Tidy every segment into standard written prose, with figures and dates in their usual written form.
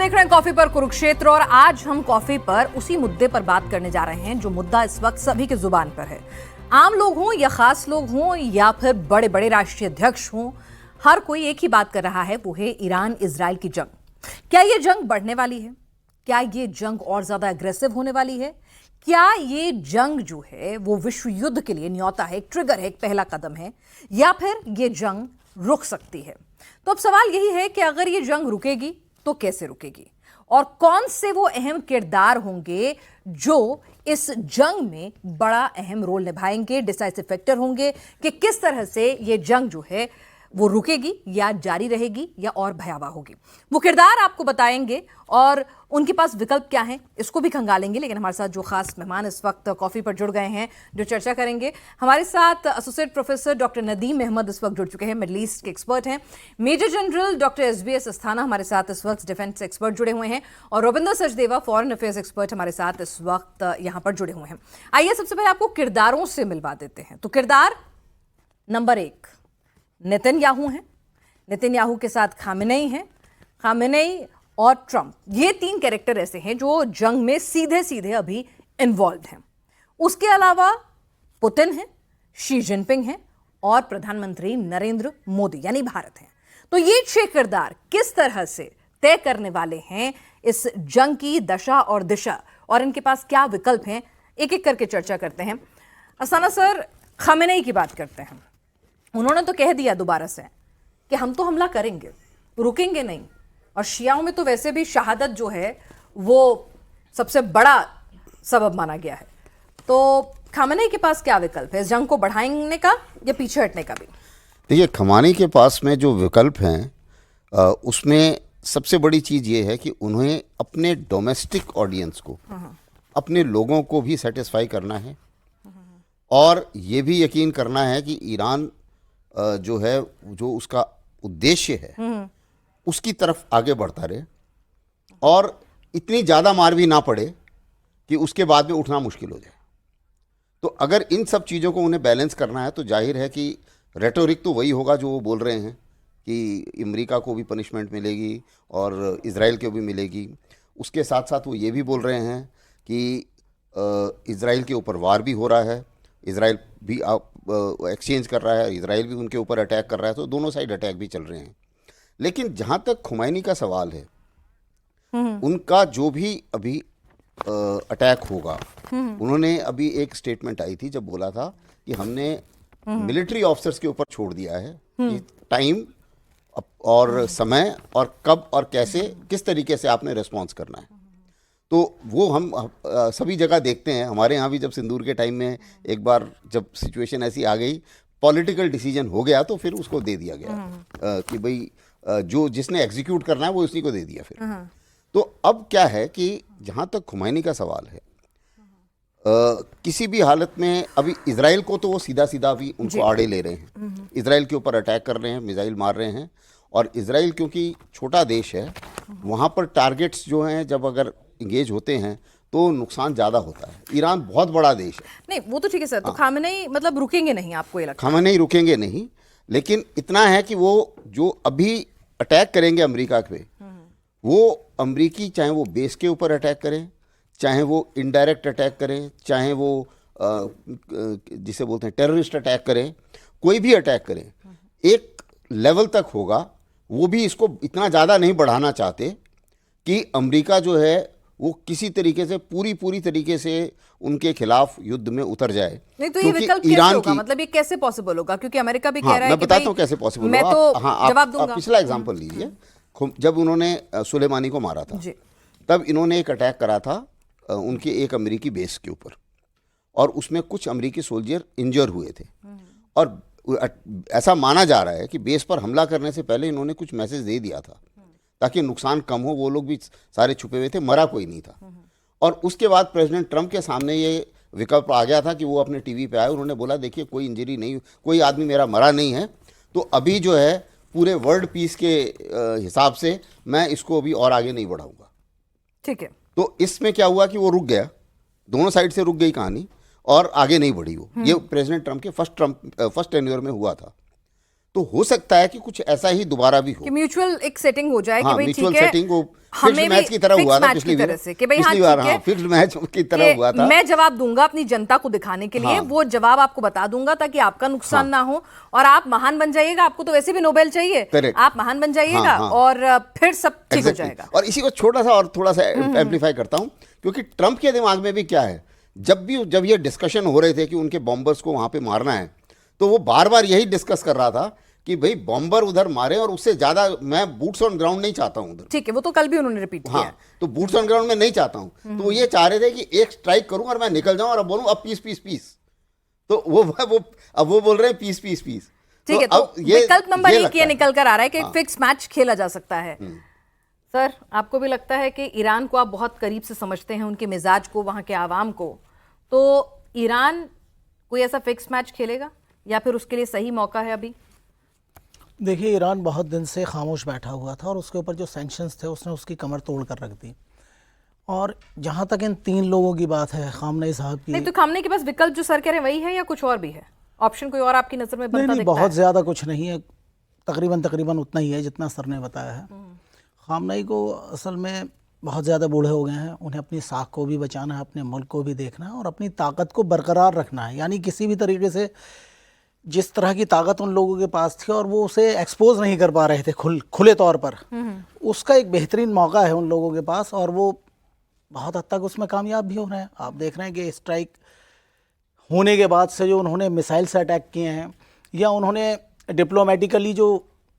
देख रहे हैं कॉफी पर कुरुक्षेत्र और आज हम कॉफी पर उसी मुद्दे पर बात करने जा रहे हैं जो मुद्दा इस वक्त सभी की जुबान पर है। आम लोग हों या खास लोग हों या फिर बड़े बड़े राष्ट्रीय अध्यक्ष हों, हर कोई एक ही बात कर रहा है, वो है ईरान इजराइल की जंग। क्या ये जंग बढ़ने वाली है? क्या ये जंग और ज्यादा अग्रेसिव होने वाली है? क्या ये जंग जो है वो विश्व युद्ध के लिए न्योता है, एक ट्रिगर है, एक पहला कदम है, या फिर ये जंग रुक सकती है? तो अब सवाल यही है कि अगर ये जंग रुकेगी तो कैसे रुकेगी और कौन से वो अहम किरदार होंगे जो इस जंग में बड़ा अहम रोल निभाएंगे, डिसाइसिव फैक्टर होंगे कि किस तरह से ये जंग जो है वो रुकेगी या जारी रहेगी या और भयावह होगी। वो किरदार आपको बताएंगे और उनके पास विकल्प क्या हैं इसको भी खंगालेंगे। लेकिन हमारे साथ जो खास मेहमान इस वक्त कॉफी पर जुड़ गए हैं, जो चर्चा करेंगे, हमारे साथ associate professor doctor Nadeem Ahmad इस वक्त जुड़ चुके हैं, मिडल ईस्ट के एक्सपर्ट हैं। Major general doctor SBS Asthana हमारे साथ इस वक्त डिफेंस एक्सपर्ट जुड़े हुए हैं और Ravinder Sachdeva foreign affairs expert हमारे साथ इस वक्त यहाँ पर जुड़े हुए हैं। आइए सबसे पहले आपको किरदारों से मिलवा देते हैं। तो किरदार नंबर 1 नेतन्याहू हैं। नेतन्याहू के साथ खामेनेई हैं। खामेनेई और ट्रंप, ये 3 कैरेक्टर ऐसे हैं जो जंग में सीधे सीधे अभी इन्वॉल्व हैं। उसके अलावा पुतिन हैं, शी जिनपिंग हैं और प्रधानमंत्री नरेंद्र मोदी यानी भारत हैं। तो ये 6 किरदार किस तरह से तय करने वाले हैं इस जंग की दशा और दिशा और इनके पास क्या विकल्प हैं, एक एक करके चर्चा करते हैं। अस्थाना सर, खामेनेई की बात करते हैं। उन्होंने तो कह दिया दोबारा से कि हम तो हमला करेंगे, रुकेंगे नहीं, और शियाओं में तो वैसे भी शहादत जो है वो सबसे बड़ा सबब माना गया है। तो खामेनेई के पास क्या विकल्प है, इस जंग को बढ़ाने का या पीछे हटने का भी? देखिए, खामेनेई के पास में जो विकल्प हैं उसमें सबसे बड़ी चीज़ ये है कि उन्हें अपने डोमेस्टिक ऑडियंस को, अपने लोगों को भी सेटिस्फाई करना है और ये भी यकीन करना है कि ईरान जो है, जो उसका उद्देश्य है उसकी तरफ आगे बढ़ता रहे और इतनी ज़्यादा मार भी ना पड़े कि उसके बाद में उठना मुश्किल हो जाए। तो अगर इन सब चीज़ों को उन्हें बैलेंस करना है तो जाहिर है कि रेटोरिक तो वही होगा जो वो बोल रहे हैं कि अमेरिका को भी पनिशमेंट मिलेगी और इजराइल को भी मिलेगी। उसके साथ साथ वो ये भी बोल रहे हैं कि इजराइल के ऊपर वार भी हो रहा है, इजराइल भी एक्सचेंज कर रहा है, इजराइल भी उनके ऊपर अटैक कर रहा है, तो दोनों साइड अटैक भी चल रहे हैं। लेकिन जहाँ तक खुमैनी का सवाल है, उनका जो भी अभी अटैक होगा, उन्होंने अभी एक स्टेटमेंट आई थी जब बोला था कि हमने मिलिट्री ऑफिसर्स के ऊपर छोड़ दिया है कि टाइम और समय और कब और कैसे, किस तरीके से आपने रिस्पॉन्स करना है। तो वो हम सभी जगह देखते हैं। हमारे यहाँ भी जब सिंदूर के टाइम में एक बार जब सिचुएशन ऐसी आ गई, पॉलिटिकल डिसीजन हो गया तो फिर उसको दे दिया गया कि भाई जो जिसने एग्जीक्यूट करना है वो उसी को दे दिया फिर। तो अब क्या है कि जहाँ तक खुमैनी का सवाल है, किसी भी हालत में अभी इजराइल को तो वो सीधा सीधा अभी उनको आड़े ले रहे हैं, इजराइल के ऊपर अटैक कर रहे हैं, मिसाइल मार रहे हैं। और इजराइल क्योंकि छोटा देश है, वहाँ पर टारगेट्स जो हैं जब अगर इंगेज होते हैं तो नुकसान ज़्यादा होता है। ईरान बहुत बड़ा देश है। नहीं, वो तो ठीक है सर। तो खामेनेई मतलब रुकेंगे नहीं, आपको ये लगता है? खामेनेई रुकेंगे नहीं, लेकिन इतना है कि वो जो अभी अटैक करेंगे अमेरिका पे, वो अमेरिकी चाहे वो बेस के ऊपर अटैक करें, चाहे वो इनडायरेक्ट अटैक करें, चाहे वो जिसे बोलते हैं टेररिस्ट अटैक करें, कोई भी अटैक करें, एक लेवल तक होगा। वो भी इसको इतना ज़्यादा नहीं बढ़ाना चाहते कि अमेरिका जो है वो किसी तरीके से पूरी तरीके से उनके खिलाफ युद्ध में उतर जाए। नहीं, तो ये विकल्प कैसे होगा? मतलब ये कैसे पॉसिबल होगा? क्योंकि अमेरिका भी कह रहा है मैं बताता हूँ कैसे पॉसिबल मैं होगा। तो जवाब दूंगा। पिछला एग्जांपल लीजिए, जब उन्होंने सुलेमानी को मारा था तब इन्होंने एक अटैक करा था उनके एक अमेरिकी बेस के ऊपर और उसमें कुछ अमेरिकी सोल्जर इंजर हुए थे और ऐसा माना जा रहा है कि बेस पर हमला करने से पहले इन्होंने कुछ मैसेज दे दिया था ताकि नुकसान कम हो। वो लोग भी सारे छुपे हुए थे, मरा कोई नहीं था। और उसके बाद प्रेसिडेंट ट्रंप के सामने ये विकल्प आ गया था कि वो अपने टीवी पे आए, उन्होंने बोला देखिए कोई इंजरी नहीं, कोई आदमी मेरा मरा नहीं है, तो अभी जो है पूरे वर्ल्ड पीस के हिसाब से मैं इसको अभी और आगे नहीं बढ़ाऊंगा। ठीक है। तो इसमें क्या हुआ कि वो रुक गया, दोनों साइड से रुक गई कहानी और आगे नहीं बढ़ी वो। ये प्रेसिडेंट ट्रंप के फर्स्ट टेन्योर में हुआ था। तो हो सकता है कि कुछ ऐसा ही दोबारा भी हो कि म्यूचुअल एक सेटिंग हो जाए कि हाँ, भाई म्यूचुअल ठीक है, सेटिंग हो, हमें फिक्स्ड भी मैच की तरह फिक्स हुआ था मैच पिछली की तरह बार, से कि भाई हाँ पिछली बार ठीक है, हाँ फिक्स्ड मैच की तरह हुआ था। मैं जवाब दूंगा अपनी जनता को दिखाने के लिए, हाँ। वो जवाब आपको बता दूंगा ताकि आपका नुकसान ना हो और आप महान बन जाइएगा। आपको तो वैसे भी नोबेल चाहिए, Correct. आप महान बन जाइएगा हाँ। और फिर सब ठीक हो Exactly. जाएगा। और इसी को छोटा सा और थोड़ा सा एम्पलीफाई करता हूं, क्योंकि ट्रंप के दिमाग में भी क्या है, जब ये डिस्कशन हो रहे थे कि उनके बॉम्बर्स को वहां पे मारना है, तो वो बार बार यही डिस्कस कर रहा था कि भाई बॉम्बर उधर मारे और उससे ज्यादा मैं बूट्स ऑन ग्राउंड नहीं चाहता हूं उधर। ठीक है, वो तो कल भी उन्होंने रिपीट किया हाँ, तो बूट्स ऑन ग्राउंड में नहीं चाहता हूं, तो वो ये चाह रहे थे कि एक स्ट्राइक करूं और मैं निकल जाऊं और अब बोलूं अब पीस पीस पीस। तो अब वो बोल रहे हैं पीस पीस पीस। ठीक है, तो विकल्प नंबर 1 ये निकल कर आ रहा है कि एक फिक्स मैच खेला जा सकता है। सर, आपको भी लगता है कि ईरान को आप बहुत करीब से समझते हैं, उनके मिजाज को, वहां के आवाम को, तो ईरान कोई ऐसा फिक्स मैच खेलेगा या फिर उसके लिए सही मौका है अभी? देखिए, ईरान बहुत दिन से खामोश बैठा हुआ था और उसके ऊपर जो सैंक्शंस थे उसने उसकी कमर तोड़ कर रख दी। और जहाँ तक इन 3 लोगों की बात है, खामनेई साहब की, नहीं तो खामनेई के पास विकल्प जो सर कह रहे हैं वही है या कुछ और भी है? ऑप्शन कोई और आपकी नजर में बनता नहीं, दिखता बहुत है? ज़्यादा कुछ नहीं है, तकरीबन उतना ही है जितना सर ने बताया है। खामनेई को असल में बहुत ज़्यादा बूढ़े हो गए हैं, उन्हें अपनी साख को भी बचाना है, अपने मुल्क को भी देखना है और अपनी ताकत को बरकरार रखना है। यानी किसी भी तरीके से जिस तरह की ताकत उन लोगों के पास थी और वो उसे एक्सपोज नहीं कर पा रहे थे खुले तौर पर, उसका एक बेहतरीन मौका है उन लोगों के पास और वो बहुत हद तक उसमें कामयाब भी हो रहे हैं। आप देख रहे हैं कि स्ट्राइक होने के बाद से जो उन्होंने मिसाइल से अटैक किए हैं या उन्होंने डिप्लोमेटिकली जो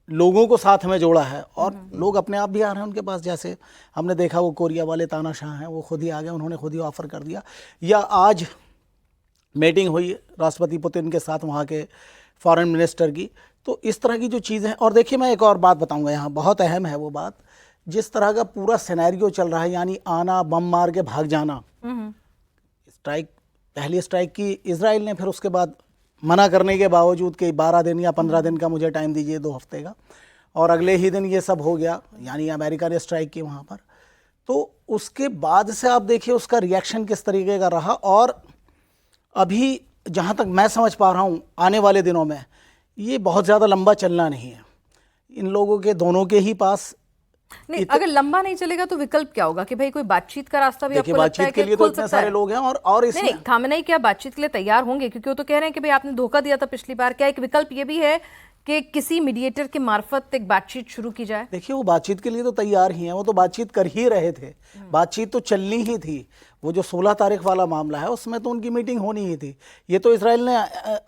लोगों को साथ में जोड़ा है और लोग अपने आप भी आ रहे हैं उनके पास। जैसे हमने देखा वो कोरिया वाले तानाशाह हैं, वो खुद ही आ गए, उन्होंने खुद ही ऑफ़र कर दिया। या आज मीटिंग हुई राष्ट्रपति पुतिन के साथ वहाँ के फॉरेन मिनिस्टर की। तो इस तरह की जो चीज़ें हैं, और देखिए मैं एक और बात बताऊँगा यहाँ, बहुत अहम है वो बात, जिस तरह का पूरा सिनेरियो चल रहा है, यानी आना, बम मार के भाग जाना। स्ट्राइक, पहली स्ट्राइक की इजराइल ने, फिर उसके बाद मना करने के बावजूद कि 12 दिन या 15 दिन का मुझे टाइम दीजिए, 2 हफ्ते का, और अगले ही दिन ये सब हो गया, यानी अमेरिका ने स्ट्राइक की वहाँ पर। तो उसके बाद से आप देखिए उसका रिएक्शन किस तरीके का रहा। और अभी जहाँ तक मैं समझ पा रहा हूँ, आने वाले दिनों में ये बहुत ज़्यादा लंबा चलना नहीं है इन लोगों के, दोनों के ही पास। नहीं, अगर लंबा नहीं चलेगा तो विकल्प क्या होगा कि भाई कोई बातचीत का रास्ता भी आपको लगता है बातचीत के कि लिए तो खुल इतने सकता सारे है? लोग हैं और इसमें नहीं, खामनेई क्या बातचीत के लिए तैयार होंगे? क्योंकि वो तो कह रहे हैं कि भाई आपने धोखा दिया था पिछली बार। क्या एक विकल्प ये भी है कि किसी मीडिएटर के मार्फत एक बातचीत शुरू की जाए? देखिए, वो बातचीत के लिए तो तैयार ही हैं, वो तो बातचीत कर ही रहे थे, बातचीत तो चलनी ही थी। वो जो 16 तारीख वाला मामला है उसमें तो उनकी मीटिंग होनी ही थी। ये तो इजराइल ने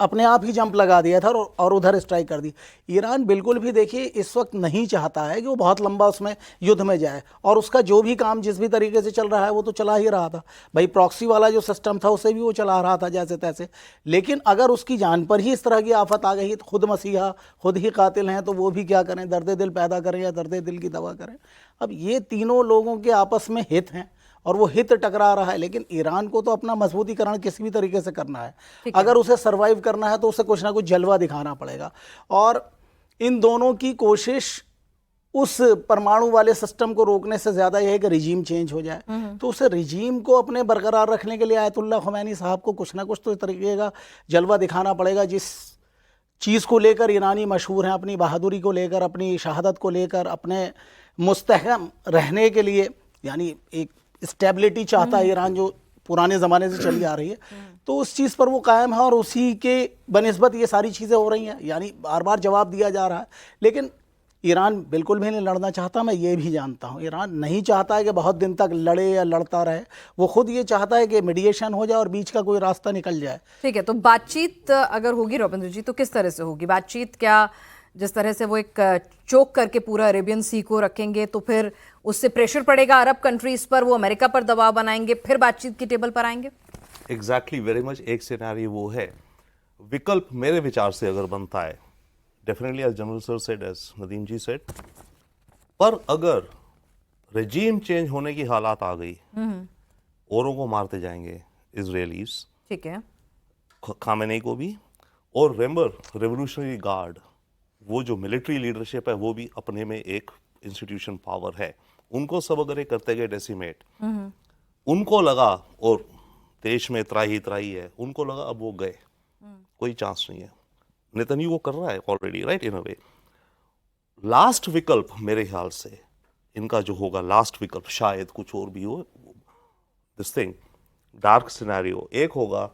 अपने आप ही जंप लगा दिया था और उधर स्ट्राइक कर दी। ईरान बिल्कुल भी देखिए इस वक्त नहीं चाहता है कि वो बहुत लंबा उसमें युद्ध में जाए, और उसका जो भी काम जिस भी तरीके से चल रहा है वो तो चला ही रहा था। भाई प्रॉक्सी वाला जो सिस्टम था उसे भी वो चला रहा था जैसे तैसे। लेकिन अगर उसकी जान पर ही इस तरह की आफत आ गई तो खुद मसीहा, खुद ही कातिल हैं, तो वो भी क्या करें, दर्द दिल पैदा करें या दर्द दिल की दवा करें। अब ये तीनों लोगों के आपस में हित हैं और वो हित टकरा रहा है, लेकिन ईरान को तो अपना मजबूतीकरण किसी भी तरीके से करना है। अगर उसे सरवाइव करना है तो उसे कुछ ना कुछ जलवा दिखाना पड़ेगा। और इन दोनों की कोशिश उस परमाणु वाले सिस्टम को रोकने से ज़्यादा यह है कि रिजीम चेंज हो जाए। तो उसे रिजीम को अपने बरकरार रखने के लिए आयतुल्लाह ख़ुमैनी साहब को कुछ ना कुछ तो इस तरीके का जलवा दिखाना पड़ेगा। जिस चीज़ को लेकर ईरानी मशहूर हैं, अपनी बहादुरी को लेकर, अपनी शहादत को लेकर, अपने मुस्तहकम रहने के लिए, यानी एक स्टेबिलिटी चाहता है ईरान जो पुराने ज़माने से चली आ रही है, तो उस चीज़ पर वो कायम है और उसी के बनिस्बत ये सारी चीज़ें हो रही हैं। यानी बार बार जवाब दिया जा रहा है, लेकिन ईरान बिल्कुल भी नहीं लड़ना चाहता। मैं ये भी जानता हूँ ईरान नहीं चाहता है कि बहुत दिन तक लड़े या लड़ता रहे। वो खुद ये चाहता है कि मीडिएशन हो जाए और बीच का कोई रास्ता निकल जाए। ठीक है, तो बातचीत अगर होगी रविंद्र जी, तो किस तरह से होगी बातचीत? क्या जिस तरह से वो एक चोक करके पूरा अरेबियन सी को रखेंगे तो फिर उससे प्रेशर पड़ेगा अरब कंट्रीज पर, वो अमेरिका पर दबाव बनाएंगे, फिर बातचीत की टेबल पर आएंगे? एग्जैक्टली, वेरी मच एक सिनेरियो वो है। विकल्प मेरे विचार से अगर बनता है, definitely as general sir said, as Nadeem ji said, पर अगर रेजीम चेंज होने की हालात आ गई, औरों को मारते जाएंगे इजरायलीज, ठीक है, खामेनेई को भी, और रिमेंबर रेवोल्यूशनरी गार्ड, वो जो मिलिट्री लीडरशिप है वो भी अपने में एक इंस्टीट्यूशन पावर है, उनको सब अगर ये करते गए डेसिमेट, उनको लगा, और देश में त्राही त्राही है, उनको लगा अब वो गए, कोई चांस नहीं है, नेतन्याहू वो कर रहा है ऑलरेडी, राइट, इन अ वे। लास्ट विकल्प मेरे ख्याल से इनका जो होगा, लास्ट विकल्प, शायद कुछ और भी हो, दिस थिंग डार्क सिनेरियो, एक होगा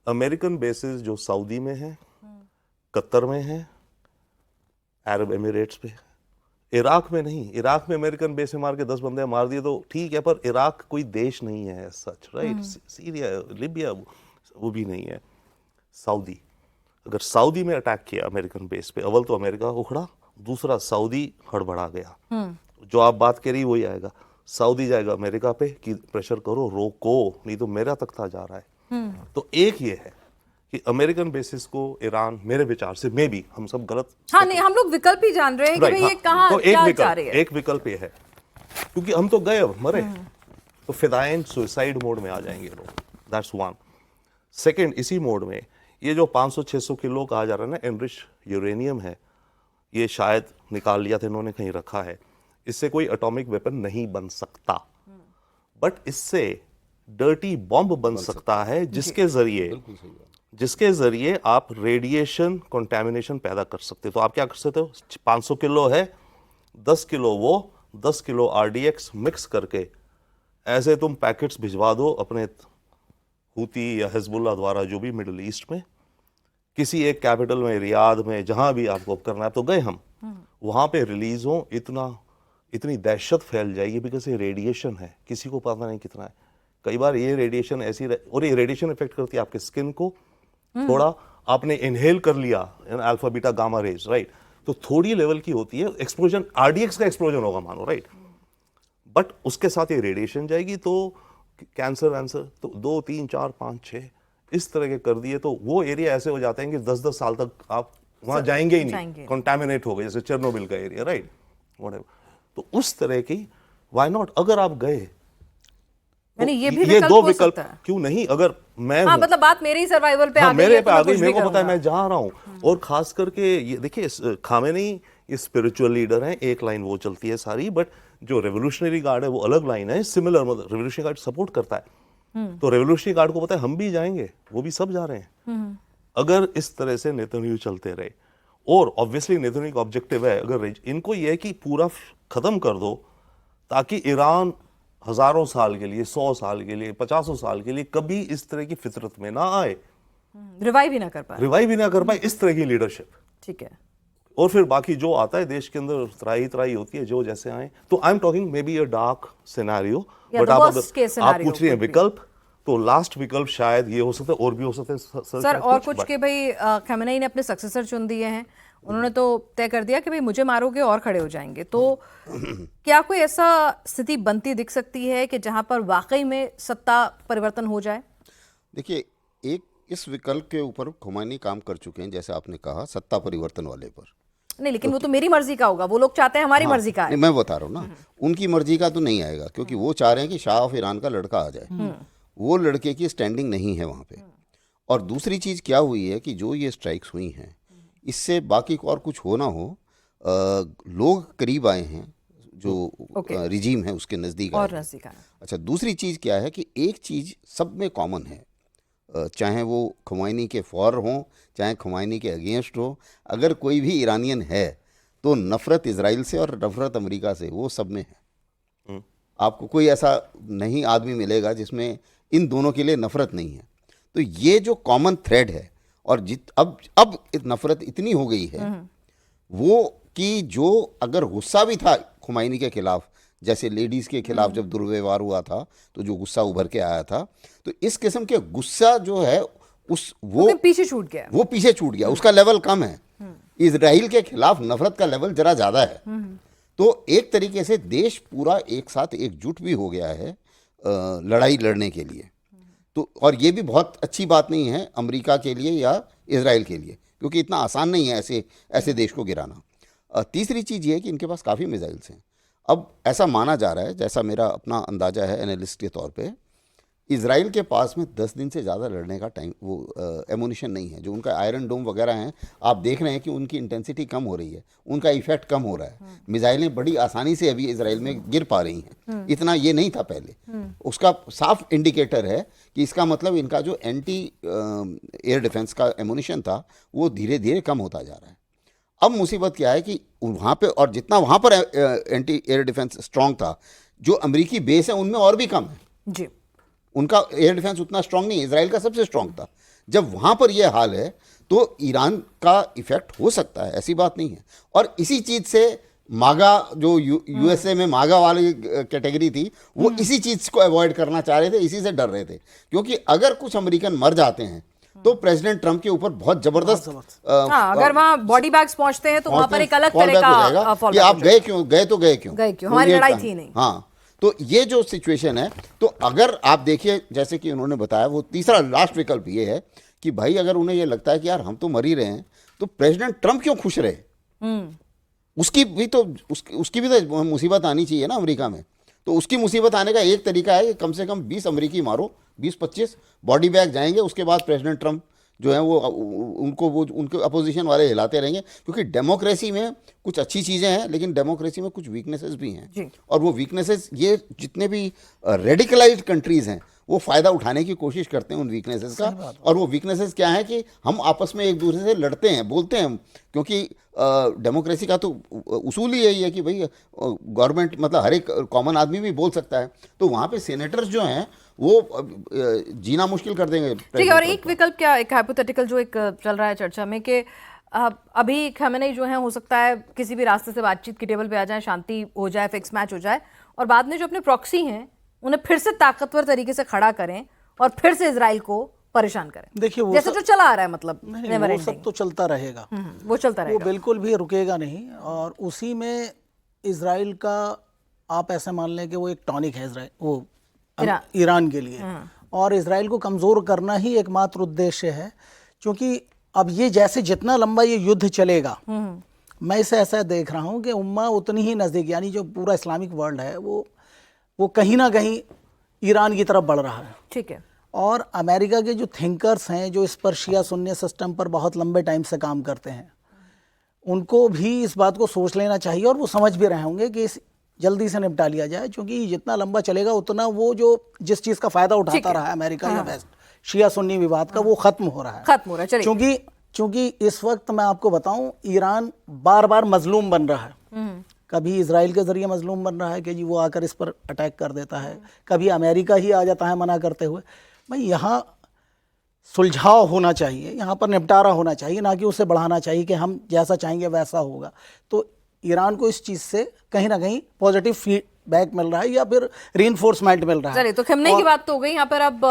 अमेरिकन बेसिस जो सऊदी में है, कतर में है, अरब एमिरेट्स पे, इराक में नहीं। इराक में अमेरिकन बेस में मार के 10 बंदे मार दिए तो ठीक है, पर इराक कोई देश नहीं है सच, राइट। सीरिया, लिबिया वो भी नहीं है। सऊदी, अगर सऊदी में अटैक किया अमेरिकन बेस पे, अव्वल तो अमेरिका उखड़ा, दूसरा सऊदी हड़बड़ा गया। जो आप बात करी वही आएगा, सऊदी जाएगा अमेरिका पे कि प्रेशर करो, रोको, नहीं तो मेरा तख्ता जा रहा है। तो एक ये है कि अमेरिकन बेसिस को ईरान, मेरे विचार से, मे बी हम सब गलत, हाँ नहीं, हम लोग विकल्प ही जान रहे हैं कि Right, भाई हाँ, ये कहाँ तो क्या जा रही है। एक विकल्प ये है, क्योंकि हम तो गए, अब मरे, तो फिदायन सुसाइड मोड में आ जाएंगे लोग, दैट्स वन। सेकंड, इसी मोड में ये जो 500-600 किलो कहा जा रहा है ना एनरिच यूरेनियम है, ये शायद निकाल लिया था इन्होंने, कहीं रखा है। इससे कोई एटॉमिक वेपन नहीं बन सकता, बट इससे डर्टी बॉम्ब बन सकता है, जिसके जरिए आप रेडिएशन कंटेमिनेशन पैदा कर सकते हो। तो आप क्या कर सकते हो, 500 किलो है, 10 किलो वो, 10 किलो आरडीएक्स मिक्स करके ऐसे तुम पैकेट्स भिजवा दो अपने हूती या हिजबुल्लाह द्वारा, जो भी मिडिल ईस्ट में, किसी एक कैपिटल में, रियाद में, जहां भी आपको करना है, तो गए हम, वहां पे रिलीज हो, इतनी दहशत फैल जाएगी, बिकॉज ये रेडिएशन है, किसी को पता नहीं कितना है। कई बार ये रेडिएशन और ये रेडिएशन इफेक्ट करती है आपके स्किन को, थोड़ा आपने इनहेल कर लिया alpha beta gamma rays, right, तो थोड़ी लेवल की होती है एक्सप्लोजन, आरडीएक्स का एक्सप्लोजन होगा मानो, राइट, बट उसके साथ ये रेडिएशन जाएगी, तो कैंसर वैंसर, तो 2, 3, 4, 5, 6 इस तरह के कर दिए, तो वो एरिया ऐसे हो जाते हैं कि 10-10 साल तक आप वहां जाएंगे ही नहीं, कंटामिनेट हो गए, जैसे चेरनोबिल का एरिया, राइट, व्हाटएवर। तो उस तरह की, व्हाई नॉट, अगर आप गए, यानी ये भी ये दो हो विकल्प सकता है। क्यों नहीं, अगर मैं हाँ, मतलब बात मेरे ही सर्वाइवल पे आ गई मेरे है, पे तो आ मैं गई, कुछ मेरे भी को पता है, करूंगा। मैं जा रहा हूँ। और खास करके ये देखिए, खामेनेई ये स्पिरिचुअल लीडर हैं, एक लाइन वो चलती है सारी, बट जो रेवोल्यूशनरी गार्ड है वो अलग लाइन है, सिमिलर, मतलब रेवोल्यूशनरी गार्ड सपोर्ट करता है, तो रेवोल्यूशनरी गार्ड को पता है हम भी जाएंगे, वो भी सब जा रहे हैं। अगर इस तरह से नेतन्याहू चलते रहे, और ऑब्वियसली नेतन्याहू का ऑब्जेक्टिव है, अगर इनको ये है कि पूरा खत्म कर दो, ताकि ईरान हजारों साल के लिए, 100 साल के लिए, 50 साल के लिए कभी इस तरह की फितरत में ना आए, रिवाइव ही ना कर पाए इस तरह की लीडरशिप। ठीक है। और फिर बाकी जो आता है देश के अंदर, त्राही होती है, जो जैसे आए, तो I am talking may be a dark scenario, but आप पूछ रही हैं विकल्प, तो लास्ट विकल्प शायद ये हो सकता है, और भी हो सकता है सर, और कुछ के भाई खamenei ने अपने सक्सेसर चुन दिए हैं, उन्होंने तो तय कर दिया कि भाई मुझे मारोगे और खड़े हो जाएंगे, तो क्या कोई ऐसा स्थिति बनती दिख सकती है कि जहां पर वाकई में सत्ता परिवर्तन हो जाए? देखिए, एक इस विकल्प के ऊपर खमेनी काम कर चुके हैं, जैसे आपने कहा, सत्ता परिवर्तन वाले पर। नहीं, लेकिन वो तो मेरी मर्जी का होगा, वो लोग चाहते हैं हमारी मर्जी का है। नहीं, मैं बता रहा हूँ ना, उनकी मर्जी का तो नहीं आएगा, क्योंकि वो चाह रहे हैं कि शाह ऑफ ईरान का लड़का आ जाए, वो लड़के की स्टैंडिंग नहीं है वहाँ पे। और दूसरी चीज़ क्या हुई है कि जो ये स्ट्राइक्स हुई हैं, इससे बाकी को और कुछ हो ना हो, लोग करीब आए हैं, जो रिजीम है उसके नज़दीक और आए। नज़दीक आए। अच्छा, दूसरी चीज़ क्या है कि एक चीज़ सब में कॉमन है, चाहे वो खमेनी के फॉर हों, चाहे खमेनी के अगेंस्ट हो, अगर कोई भी ईरानियन है तो नफ़रत इजराइल से और नफ़रत अमेरिका से, वो सब में है। आपको कोई ऐसा नहीं आदमी मिलेगा जिसमें इन दोनों के लिए नफ़रत नहीं है। तो ये जो कॉमन थ्रेड है, और अब नफ़रत इतनी हो गई है वो, कि जो अगर गुस्सा भी था खमेनी के खिलाफ, जैसे लेडीज़ के खिलाफ जब दुर्व्यवहार हुआ था तो जो गुस्सा उभर के आया था, तो इस किस्म के गुस्सा जो है वो पीछे छूट गया, उसका लेवल कम है। इजराइल के खिलाफ नफरत का लेवल जरा ज़्यादा है। तो एक तरीके से देश पूरा एक साथ एकजुट भी हो गया है लड़ाई लड़ने के लिए। तो और ये भी बहुत अच्छी बात नहीं है अमेरिका के लिए या इजराइल के लिए, क्योंकि इतना आसान नहीं है ऐसे देश को गिराना। तीसरी चीज़ ये है कि इनके पास काफ़ी मिसाइल्स हैं। अब ऐसा माना जा रहा है, जैसा मेरा अपना अंदाज़ा है एनालिस्ट के तौर पे, इजराइल के पास में 10 दिन से ज़्यादा लड़ने का टाइम वो एमुनिशन नहीं है। जो उनका आयरन डोम वगैरह हैं, आप देख रहे हैं कि उनकी इंटेंसिटी कम हो रही है, उनका इफेक्ट कम हो रहा है। मिसाइलें बड़ी आसानी से अभी इजराइल में गिर पा रही हैं, इतना ये नहीं था पहले। उसका साफ इंडिकेटर है कि इसका मतलब इनका जो एंटी एयर डिफेंस का एमुनिशन था वो धीरे धीरे कम होता जा रहा है। अब मुसीबत क्या है कि वहाँ पे, और जितना वहाँ पर एंटी एयर डिफेंस स्ट्रांग था, जो अमेरिकी बेस है उनमें और भी कम है जी। उनका एयर डिफेंस उतना स्ट्रांग नहीं है, इजराइल का सबसे स्ट्रांग था। जब वहाँ पर यह हाल है तो ईरान का इफेक्ट हो सकता है, ऐसी बात नहीं है। और इसी चीज़ से मागा, जो यूएसए में मागा वाली कैटेगरी थी, वो इसी चीज़ को अवॉइड करना चाह रहे थे, इसी से डर रहे थे। क्योंकि अगर कुछ अमेरिकन मर जाते हैं तो प्रेसिडेंट ट्रंप के ऊपर बहुत जबरदस्त हाँ, अगर वहाँ बॉडी बैग्स पहुंचते हैं तो वहाँ पर एक अलग तरह का कि आप गए क्यों, गए तो गए क्यों, हमारी लड़ाई थी नहीं। हाँ, तो ये जो सिचुएशन है, तो अगर आप देखिए जैसे कि उन्होंने बताया, वो तीसरा लास्ट विकल्प ये है कि भाई अगर उन्हें ये लगता है कि यार हम तो मर ही रहे हैं, तो प्रेसिडेंट ट्रंप क्यों खुश रहे? उसकी भी तो मुसीबत आनी चाहिए ना अमेरिका में। तो उसकी मुसीबत आने का एक तरीका है कि कम से कम 20 अमेरिकी मारो, 20-25 बॉडी बैग जाएंगे, उसके बाद प्रेसिडेंट ट्रंप जो है वो उनके अपोजिशन वाले हिलाते रहेंगे। क्योंकि डेमोक्रेसी में कुछ अच्छी चीज़ें हैं, लेकिन डेमोक्रेसी में कुछ वीकनेसेस भी हैं। और वो वीकनेसेस, ये जितने भी रेडिकलाइज्ड कंट्रीज़ हैं वो फ़ायदा उठाने की कोशिश करते हैं उन वीकनेसेस का। और वो वीकनेसेस क्या है कि हम आपस में एक दूसरे से लड़ते हैं, बोलते हैं। क्योंकि डेमोक्रेसी का तो उसूल ही यही है कि भाई गवर्नमेंट, मतलब हर एक कॉमन आदमी भी बोल सकता है। तो वहाँ पे सेनेटर्स जो हैं वो जीना मुश्किल कर देंगे। ठीक है। और एक विकल्प क्या, एक हाइपोथेटिकल जो एक चल रहा है चर्चा में, कि अभी खamenei जो है, हो सकता है किसी भी रास्ते से बातचीत की टेबल पे आ जाए, शांति हो जाए, फिक्स मैच हो जाए, और बाद में जो अपने प्रॉक्सी हैं उन्हें फिर से ताकतवर तरीके से खड़ा करें और फिर से इजराइल को परेशान करें। देखिए वो जैसे जो चला आ रहा है, मतलब वो सब तो चलता रहेगा, वो चलता रहेगा, वो बिल्कुल भी रुकेगा नहीं। और उसी में इजराइल का, आप ऐसे मान लें कि वो एक टॉनिक है इजराइल, वो ईरान के लिए। और इजराइल को कमज़ोर करना ही एकमात्र उद्देश्य है। क्योंकि अब ये जैसे जितना लंबा ये युद्ध चलेगा, मैं इसे ऐसा देख रहा हूँ कि उम्मा उतनी ही नज़दीक, यानी जो पूरा इस्लामिक वर्ल्ड है वो कहीं ना कहीं ईरान की तरफ बढ़ रहा है। ठीक है। और अमेरिका के जो थिंकर्स हैं, जो इस पर शिया सुन्नी सिस्टम पर बहुत लंबे टाइम से काम करते हैं, उनको भी इस बात को सोच लेना चाहिए। और वो समझ भी रहे होंगे कि इस जल्दी से निपटा लिया जाए। क्योंकि जितना लंबा चलेगा उतना वो जो जिस चीज़ का फ़ायदा उठाता रहा है अमेरिका या वेस्ट, शिया सुन्नी विवाद का, वो ख़त्म हो रहा है। क्योंकि इस वक्त मैं आपको बताऊं, ईरान बार बार मजलूम बन रहा है। कभी इजराइल के ज़रिए मजलूम बन रहा है कि जी वो आकर इस पर अटैक कर देता है, कभी अमेरिका ही आ जाता है मना करते हुए। भाई यहाँ सुलझाव होना चाहिए, यहाँ पर निपटारा होना चाहिए, ना कि उसे बढ़ाना चाहिए कि हम जैसा चाहेंगे वैसा होगा। तो ईरान को इस चीज़ से कहीं ना कहीं पॉजिटिव फीडबैक मिल रहा है या फिर रीइंफोर्समेंट मिल रहा है। चलिए, तो खamenei की बात तो हो गई। यहाँ पर अब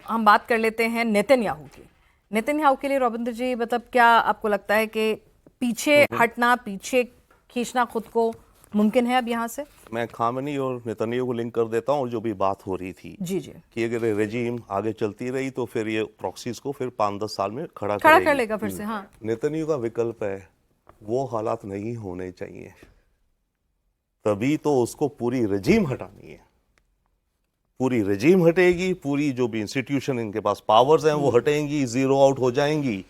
हम बात कर लेते हैं नेतन्याहू की। नेतन्याहू के लिए रविंद्र जी, मतलब क्या आपको लगता है कि पीछे हटना, पीछे खींचना खुद को मुमकिन है अब यहाँ से? मैं खामेनी और नेतन्याहू को लिंक कर देता हूँ। और जो भी बात हो रही थी जी कि अगर रेजीम आगे चलती रही तो फिर ये प्रॉक्सीज को फिर 5-10 साल में खड़ा कर लेगा फिर से। हाँ, नेतन्याहू का विकल्प है, वो हालात नहीं होने चाहिए, तभी तो उसको पूरी रेजीम हटानी है। पूरी रेजीम हटेगी, पूरी जो भी इंस्टीट्यूशन इनके पास पावर्स हैं वो हटेंगी, जीरो आउट हो जाएंगी।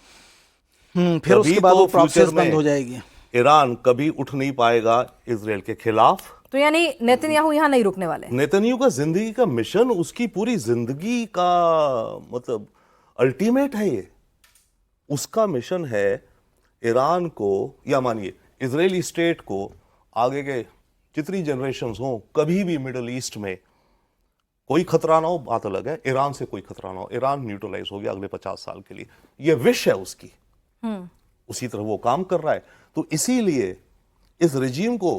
फिर उसके बाद वो प्रोसेस बंद हो जाएगी। ईरान कभी उठ नहीं पाएगा इजराइल के खिलाफ। तो यानी नेतन्याहू यहाँ नहीं रुकने वाले। नेतन्याहू का जिंदगी का मिशन, उसकी पूरी जिंदगी का मतलब अल्टीमेट है ये। उसका मिशन है ईरान को, या मानिए इजरायली स्टेट को, आगे के जितनी जनरेशंस हो, कभी भी मिडिल ईस्ट में कोई खतरा ना हो, बात अलग है, ईरान से कोई खतरा ना हो। ईरान न्यूट्रलाइज हो गया अगले 50 साल के लिए, ये विश है उसकी। उसी तरह वो काम कर रहा है। तो इसीलिए इस रेजिम को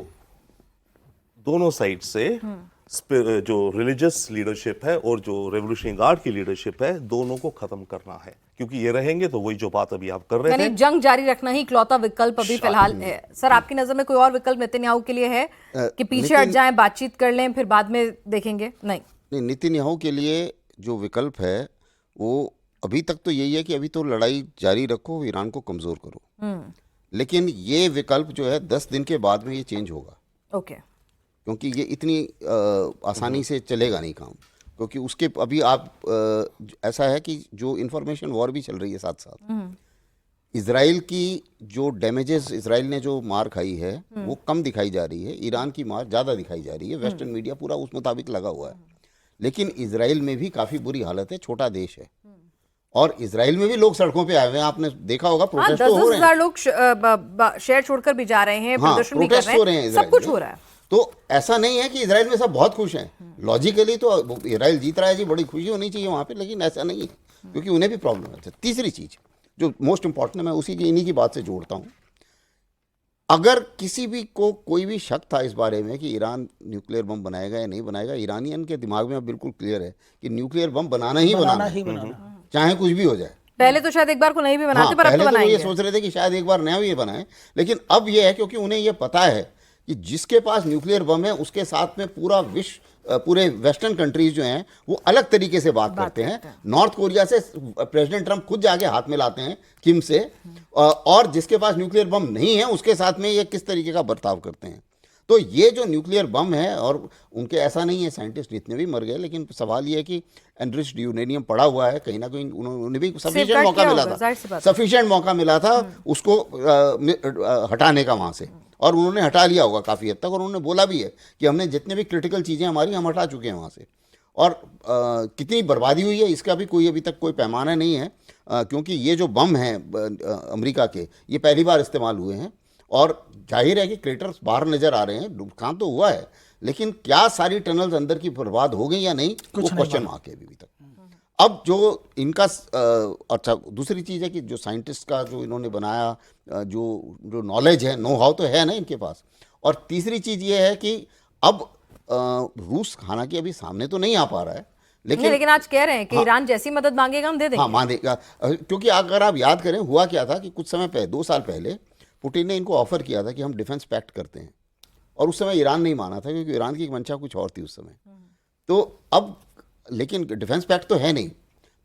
दोनों साइड से जो रिलीजियस लीडरशिप है और जो रेवोल्यूशनरी गार्ड की लीडरशिप है, दोनों को खत्म करना है। क्योंकि ये रहेंगे तो वही जो बात अभी आप कर रहे थे, जंग जारी रखना ही इकलौता विकल्प अभी फिलहाल है। सर, आपकी नजर में कोई और विकल्प नेतन्याहू के लिए है कि पीछे हट जाएं, बातचीत कर लें, फिर बाद में देखेंगे? नहीं, नेतन्याहू के लिए जो विकल्प है वो अभी तक तो यही है कि अभी तो लड़ाई जारी रखो, ईरान को कमज़ोर करो। लेकिन ये विकल्प जो है 10 दिन के बाद में ये चेंज होगा। ओके। क्योंकि ये इतनी आसानी से चलेगा नहीं काम। क्योंकि उसके अभी आप ऐसा है कि जो इंफॉर्मेशन वॉर भी चल रही है साथ साथ, इसराइल की जो डैमेजेस इसराइल ने जो मार खाई है वो कम दिखाई जा रही है, ईरान की मार ज़्यादा दिखाई जा रही है। वेस्टर्न मीडिया पूरा उस मुताबिक लगा हुआ है, लेकिन इसराइल में भी काफ़ी बुरी हालत है, छोटा देश है और इसराइल में भी लोग सड़कों पे आए हुए हैं। आपने देखा होगा, प्रोटेस्ट तो हो रहे हैं। 10,000 लोग शहर छोड़कर भी जा रहे हैं, हाँ, प्रदर्शन भी कर प्रोटेस्ट हो रहे रहे हैं, हैं, सब कुछ इजराइल हो में। रहा है। तो ऐसा नहीं है कि इसराइल में सब बहुत खुश हैं। लॉजिकली तो इसराइल जीत रहा है जी, बड़ी खुशी होनी चाहिए वहाँ पे, लेकिन ऐसा नहीं है, क्योंकि उन्हें भी प्रॉब्लम है। तीसरी चीज़ जो मोस्ट इंपॉर्टेंट है, मैं उसी की इन्हीं की बात से जोड़ता हूँ। अगर किसी भी को कोई भी शक था इस बारे में कि ईरान न्यूक्लियर बम बनाएगा या नहीं बनाएगा, ईरानियन के दिमाग में अब बिल्कुल क्लियर है कि न्यूक्लियर बम बनाना ही बनाना है, चाहे कुछ भी हो जाए। पहले तो शायद एक बार को नहीं भी बनाते, हाँ, पर अब पहले तो तो वो ये बनाएंगे। सोच रहे थे कि शायद एक बार नया भी बनाए, लेकिन अब ये है क्योंकि उन्हें ये पता है कि जिसके पास न्यूक्लियर बम है उसके साथ में पूरा विश्व, पूरे वेस्टर्न कंट्रीज जो हैं वो अलग तरीके से बात करते हैं। नॉर्थ कोरिया से प्रेसिडेंट ट्रंप खुद जाके हाथ मिलाते हैं किम से, और जिसके पास न्यूक्लियर बम नहीं है उसके साथ में ये किस तरीके का बर्ताव करते हैं। तो ये जो न्यूक्लियर बम है, और उनके ऐसा नहीं है, साइंटिस्ट इतने भी मर गए, लेकिन सवाल ये है कि एनरिच्ड यूरेनियम पड़ा हुआ है कहीं ना कहीं, उन्हें भी सफिशिएंट मौका मिला था, सफिशिएंट मौका मिला था उसको हटाने का वहाँ से, और उन्होंने हटा लिया होगा काफ़ी हद तक। और उन्होंने बोला भी है कि हमने जितने भी क्रिटिकल चीज़ें हमारी हम हटा चुके हैं वहाँ से। और कितनी बर्बादी हुई है इसका भी कोई अभी तक कोई पैमाना नहीं है, क्योंकि ये जो बम हैं अमेरिका के, ये पहली बार इस्तेमाल हुए हैं, और जाहिर है कि क्रेटर्स बाहर नज़र आ रहे हैं, नुकसान तो हुआ है, लेकिन क्या सारी टनल्स अंदर की बर्बाद हो गई या नहीं, वो क्वेश्चन मार्क है अभी तक। अब जो इनका अच्छा, दूसरी चीज़ है कि जो साइंटिस्ट का जो इन्होंने बनाया, जो नॉलेज है, नो हाउ तो है ना इनके पास। और तीसरी चीज़ ये है कि अब रूस हालांकि अभी सामने तो नहीं आ पा रहा है, लेकिन आज कह रहे हैं कि ईरान जैसी मदद मांगेगा हम दे देंगे। हाँ, मांगेगा, क्योंकि अगर आप याद करें हुआ क्या था कि कुछ समय पहले, 2 साल पहले पुतिन ने इनको ऑफर किया था कि हम डिफेंस पैक्ट करते हैं, और उस समय ईरान नहीं माना था, क्योंकि ईरान की मंशा कुछ और थी उस समय। तो अब लेकिन डिफेंस पैक्ट तो है नहीं,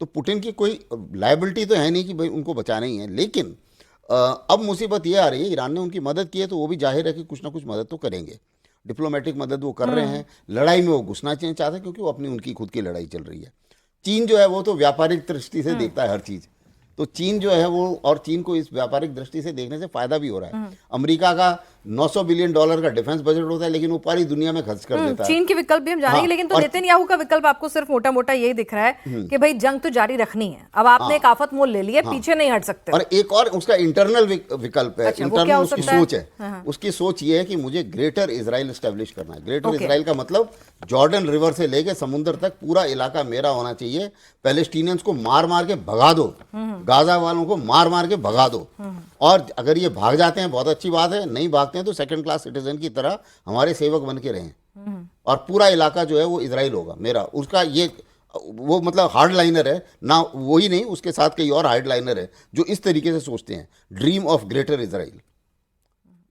तो पुतिन की कोई लायबिलिटी तो है नहीं कि भाई उनको बचाना ही है। लेकिन अब मुसीबत ये आ रही है, ईरान ने उनकी मदद की है तो वो भी जाहिर है कि कुछ ना कुछ मदद तो करेंगे, डिप्लोमेटिक मदद वो कर रहे हैं। लड़ाई में वो घुसना नहीं चाहते क्योंकि वो अपनी उनकी खुद की लड़ाई चल रही है। चीन जो है वो तो व्यापारिक दृष्टि से देखता है हर चीज़, तो चीन जो है वो, और चीन को इस व्यापारिक दृष्टि से देखने से फायदा भी हो रहा है। अमेरिका का $900 बिलियन का डिफेंस बजट होता है, लेकिन वो पूरी दुनिया में खर्च कर देता है। चीन के विकल्प भी हम जानेंगे, हाँ, लेकिन तो नेतन्याहू का विकल्प आपको सिर्फ मोटा मोटा यही दिख रहा है कि भाई जंग तो जारी रखनी है, अब आपने एक आफत मोल ले लिया, पीछे नहीं हट सकते। और एक और उसका इंटरनल विकल्प है, अच्छा, वो क्या इंटरनल हो उसकी सकता है? सोच है। उसकी सोच ये है कि मुझे ग्रेटर इजराइल एस्टेब्लिश करना है। ग्रेटर इजराइल का मतलब जॉर्डन रिवर से लेके समुद्र तक पूरा इलाका मेरा होना चाहिए। पैलेस्टीनियंस को मार मार के भगा दो, गाजा वालों को मार मार के भगा दो, और अगर ये भाग जाते हैं बहुत अच्छी बात है, नहीं भागते हैं तो सेकंड क्लास सिटीजन की तरह हमारे सेवक बन के रहें, और पूरा इलाका जो है वो इजराइल होगा मेरा। उसका ये वो मतलब हार्ड लाइनर है ना, वही नहीं, उसके साथ कई और हार्ड लाइनर है जो इस तरीके से सोचते हैं, ड्रीम ऑफ ग्रेटर इजराइल,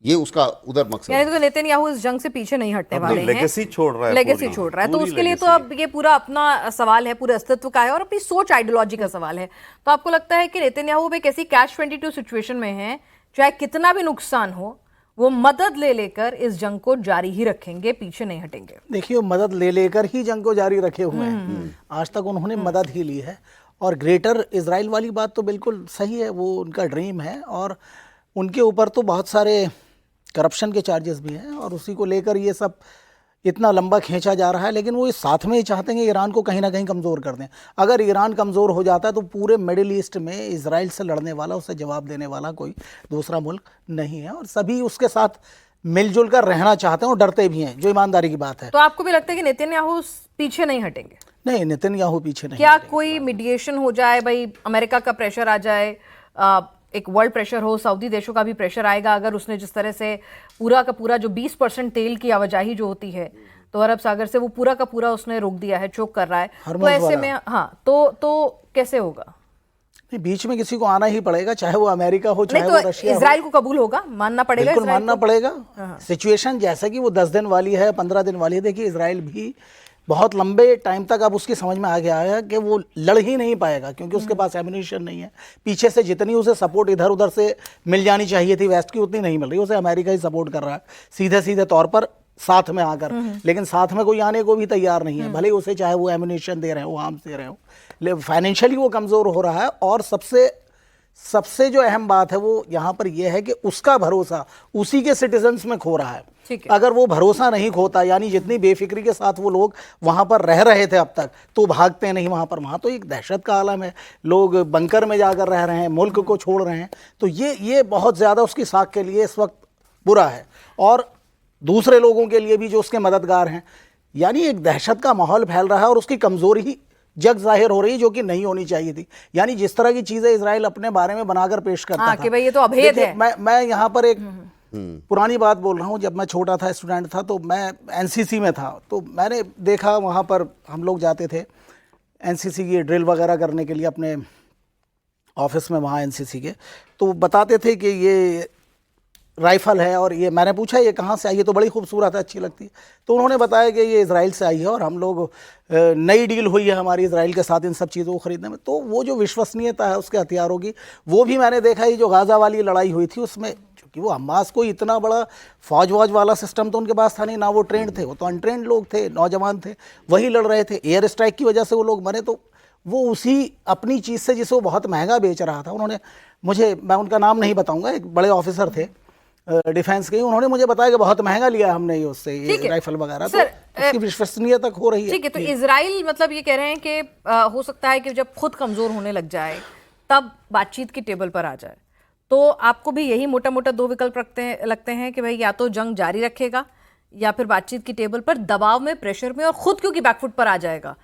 ये उसका उधर मकसद है। यानी तो नेतन्याहू इस जंग से पीछे नहीं हटने वाले हैं, लेगेसी छोड़ रहा है, लेगेसी छोड़ रहा है। तो उसके लिए तो अब ये पूरा अपना सवाल है, पूरे अस्तित्व का है, और अपनी सोच, आइडियोलॉजी का सवाल है। तो आपको लगता है कि नेतन्याहू एक ऐसी कैच-22 सिचुएशन में है, चाहे कितना भी नुकसान हो, वो मदद ले लेकर इस जंग को जारी ही रखेंगे, पीछे नहीं हटेंगे? देखिए, मदद ले लेकर ही जंग को जारी रखे हुए हैं। आज तक उन्होंने मदद ही ली है, और ग्रेटर इजराइल वाली बात तो बिल्कुल सही है, वो उनका ड्रीम है। और उनके ऊपर तो बहुत सारे करप्शन के चार्जेस भी हैं, और उसी को लेकर ये सब इतना लंबा खींचा जा रहा है। लेकिन वो इस साथ में ही चाहते हैं कि ईरान को कहीं ना कहीं कमज़ोर कर दें। अगर ईरान कमज़ोर हो जाता है तो पूरे मिडिल ईस्ट में इजराइल से लड़ने वाला, उससे जवाब देने वाला कोई दूसरा मुल्क नहीं है, और सभी उसके साथ मिलजुल कर रहना चाहते हैं और डरते भी हैं, जो ईमानदारी की बात है। तो आपको भी लगता है कि नेतन्याहू पीछे नहीं हटेंगे? नहीं, नेतन्याहू पीछे नहीं। क्या कोई मीडिएशन हो जाए, भाई अमेरिका का प्रेशर आ जाए, एक वर्ल्ड प्रेशर हो, सऊदी देशों का भी प्रेशर आएगा, अगर उसने जिस तरह से पूरा का पूरा जो 20% तेल की आवाजाही जो होती है तो अरब सागर से, वो पूरा का पूरा उसने रोक दिया है, चोक कर रहा है, तो ऐसे में हाँ, तो कैसे होगा? बीच में किसी को आना ही पड़ेगा, चाहे वो अमेरिका हो, चाहे वो रशिया हो। इजराइल को कबूल होगा, मानना पड़ेगा, बिल्कुल मानना पड़ेगा। सिचुएशन जैसा कि वो 10 दिन वाली है, 15 दिन वाली है, देखिए इजराइल भी बहुत लंबे टाइम तक अब उसकी समझ में आ गया है कि वो लड़ ही नहीं पाएगा, क्योंकि उसके पास एम्युनिशन नहीं है। पीछे से जितनी उसे सपोर्ट इधर उधर से मिल जानी चाहिए थी वेस्ट की, उतनी नहीं मिल रही, उसे अमेरिका ही सपोर्ट कर रहा है सीधे सीधे तौर पर। साथ में आकर, लेकिन साथ में कोई आने को भी तैयार नहीं है, भले ही उसे चाहे वो एम्यूनिशन दे रहे हो, आर्म्स दे रहे हो, लेकिन फाइनेंशियली वो कमज़ोर हो रहा है। और सबसे जो अहम बात है वो यहाँ पर यह है कि उसका भरोसा उसी के सिटीजन्स में खो रहा है। ठीक है। अगर वो भरोसा नहीं खोता, यानी जितनी बेफिक्री के साथ वो लोग वहाँ पर रह रहे थे अब तक, तो भागते नहीं वहाँ पर। वहाँ तो एक दहशत का आलम है, लोग बंकर में जाकर रह रहे हैं, मुल्क को छोड़ रहे हैं, तो ये बहुत ज़्यादा उसकी साख के लिए इस वक्त बुरा है, और दूसरे लोगों के लिए भी जो उसके मददगार हैं। यानी एक दहशत का माहौल फैल रहा है और उसकी कमज़ोरी ही जग जाहिर हो रही है, जो कि नहीं होनी चाहिए थी। यानी जिस तरह की चीज़ें इजराइल अपने बारे में बनाकर पेश करता था कि भाई ये तो अभेद है। मैं यहाँ पर एक पुरानी बात बोल रहा हूँ। जब मैं छोटा था, स्टूडेंट था, तो मैं एनसीसी में था, तो मैंने देखा वहाँ पर हम लोग जाते थे एनसीसी की ड्रिल वगैरह करने के लिए अपने ऑफिस में, वहाँ एनसीसी के, तो बताते थे कि ये राइफ़ल है, और ये मैंने पूछा ये कहाँ से आई है, तो बड़ी खूबसूरत है, अच्छी लगती है। तो उन्होंने बताया कि ये इज़राइल से आई है, और हम लोग नई डील हुई है हमारी इज़राइल के साथ इन सब चीज़ों को ख़रीदने में। तो वो जो विश्वसनीयता है उसके हथियारों की, वो भी मैंने देखा। ये जो गाज़ा वाली लड़ाई हुई थी उसमें, चूँकि वो हमास को इतना बड़ा फौज वौज वाला सिस्टम तो उनके पास था नहीं, ना वो ट्रेंड थे, वो तो अनट्रेंड लोग थे, नौजवान थे, वही लड़ रहे थे। एयर स्ट्राइक की वजह से वो लोग मरे, तो वो उसी अपनी चीज़ से, जिसे वो बहुत महंगा बेच रहा था, उन्होंने मुझे, मैं उनका नाम नहीं बताऊँगा, एक बड़े ऑफिसर थे डिफेंस के, उन्होंने मुझे बताया कि बहुत महंगा लिया हमने ये उससे, ये राइफल वगैरह। तो उसकी विश्वसनीयता खो रही है। ठीक है, तो इजराइल मतलब ये कह रहे हैं कि हो सकता है कि जब खुद कमजोर होने लग जाए तब बातचीत की टेबल पर आ जाए। तो आपको भी यही मोटा मोटा दो विकल्प लगते हैं कि भाई या तो जंग जारी रखेगा या फिर बातचीत की टेबल पर दबाव में, प्रेशर में, और खुद क्योंकि बैकफुट पर आ जाएगा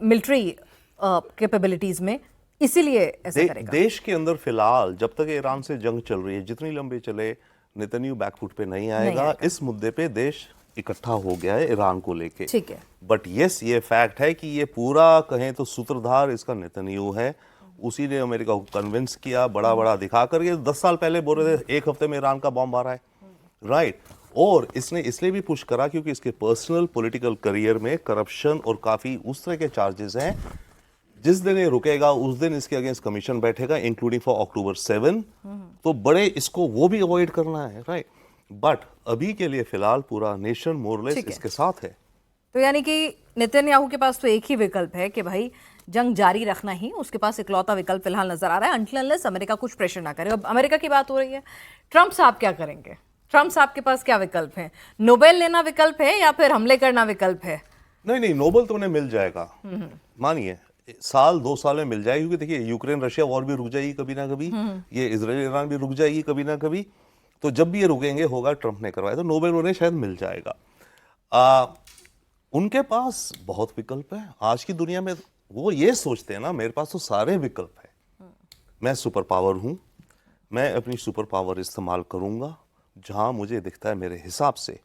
मिलिट्री कैपेबिलिटीज में, इसीलिए ऐसा करेगा। देश के अंदर फिलहाल जब तक ईरान से जंग चल रही है, जितनी लंबी चले, नेतन्याहू बैकफुट पे नहीं आएगा। इस मुद्दे पे देश इकट्ठा हो गया है ईरान को लेके। ठीक है, बट यस, ये फैक्ट है कि ये पूरा कहें तो सूत्रधार इसका नेतन्याहू है। उसी ने अमेरिका को कन्विंस किया, बड़ा बड़ा दिखा कर। ये 10 साल पहले बोल रहे थे 1 हफ्ते में ईरान का बॉम्ब आ रहा है, राइट। और इसने इसलिए भी पुश करा क्योंकि इसके पर्सनल पॉलिटिकल करियर में करप्शन और काफी उस तरह के चार्जेस हैं। जिस दिन ये रुकेगा उस दिन इसके अगेंस्ट कमीशन बैठेगा, इंक्लूडिंग फॉर October 7। तो बड़े इसको वो भी अवॉइड करना है, राइट। बट अभी के लिए फिलहाल पूरा नेशन मोरलेस इसके साथ है। तो यानी कि नेतन्याहू के पास तो एक ही विकल्प है कि भाई जंग जारी रखना ही उसके पास इकलौता विकल्प फिलहाल नजर आ रहा है, अनटिल अनलेस अमेरिका कुछ प्रेशर ना करे। अब अमेरिका की बात हो रही है, ट्रंप साहब क्या करेंगे? ट्रंप साहब के पास क्या विकल्प है? नोबेल लेना विकल्प है या फिर हमले करना विकल्प है? नहीं, नोबेल तो उन्हें मिल जाएगा, मानिए 1-2 साल में मिल जाएगी। क्योंकि देखिए, यूक्रेन रशिया वॉर भी रुक जाएगी कभी ना कभी, ये इजराइल ईरान भी रुक जाएगी कभी ना कभी। तो जब भी ये रुकेंगे होगा ट्रंप ने करवाया, तो नोबेल उन्हें शायद मिल जाएगा। उनके पास बहुत विकल्प है आज की दुनिया में। वो ये सोचते हैं ना, मेरे पास तो सारे विकल्प है, मैं सुपर पावर हूं, मैं अपनी सुपर पावर इस्तेमाल करूंगा जहां मुझे दिखता है मेरे हिसाब से।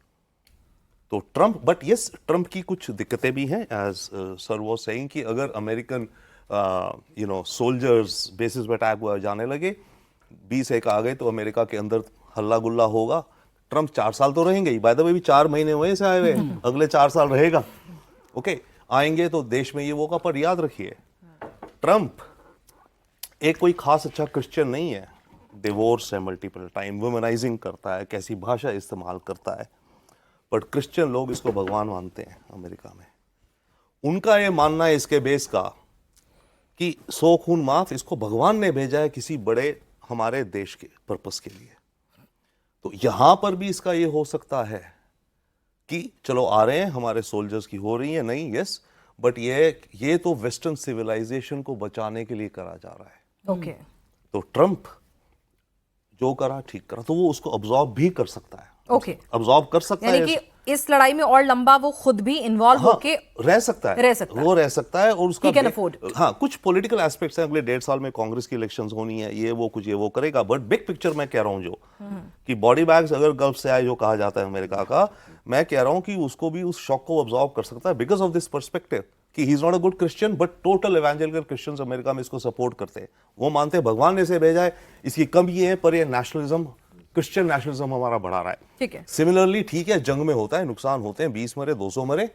तो ट्रंप, बट यस, ट्रंप की कुछ दिक्कतें भी हैं, एज सर वाज सेइंग कि अगर अमेरिकन सोल्जर्स बेसिस पे अटैक जाने लगे, 20-1 आ गए, तो अमेरिका के अंदर हल्ला गुल्ला होगा। ट्रंप 4 साल तो रहेंगे ही, बाय द वे भी 4 महीने हुए से आए हुए, अगले 4 साल रहेगा। ओके, आएंगे तो देश में ये वो का। पर याद रखिए, ट्रंप एक कोई खास अच्छा क्रिश्चियन नहीं है। डिवोर्स है मल्टीपल टाइम, वुमेनाइजिंग करता है, कैसी भाषा इस्तेमाल करता है। बट क्रिश्चियन लोग इसको भगवान मानते हैं अमेरिका में। उनका ये मानना है इसके बेस का कि 100 खून माफ, इसको भगवान ने भेजा है किसी बड़े हमारे देश के पर्पस के लिए। तो यहां पर भी इसका ये हो सकता है कि चलो आ रहे हैं, हमारे सोल्जर्स की हो रही है नहीं, यस, बट ये तो वेस्टर्न सिविलाइजेशन को बचाने के लिए करा जा रहा है। ओके, तो ट्रंप जो करा ठीक करा, तो वो उसको अब्सॉर्ब भी कर सकता है। ओके, अब्सॉर्ब कर सकता है, यानी कि इस लड़ाई में और लंबा वो खुद भी इन्वॉल्व होके रह सकता है, वो रह सकता है। और उसका He can afford. हाँ, कुछ पॉलिटिकल एस्पेक्ट्स हैं, अगले 1.5 साल में कांग्रेस की इलेक्शंस होनी है, ये वो कुछ ये वो करेगा। बट बिग पिक्चर मैं कह रहा हूँ जो कि बॉडी बैग्स अगर गल्फ से आए, जो कहा जाता है अमेरिका का, मैं कह रहा हूँ कि उसको भी उस शॉक को अब्सॉर्ब कर सकता है, बिकॉज ऑफ दिस पर्सपेक्टिव कि he is not a good Christian, but total evangelical Christians America में इसको सपोर्ट करते हैं। वो मानते हैं भगवान ने इसे भेजा है, इसकी कमी है, पर ये नेशनलिज्म, क्रिश्चियन नेशनलिज्म हमारा बढ़ा रहा है। ठीक है, सिमिलरली ठीक है, जंग में होता है, नुकसान होते हैं, 20 मरे, 200 मरे,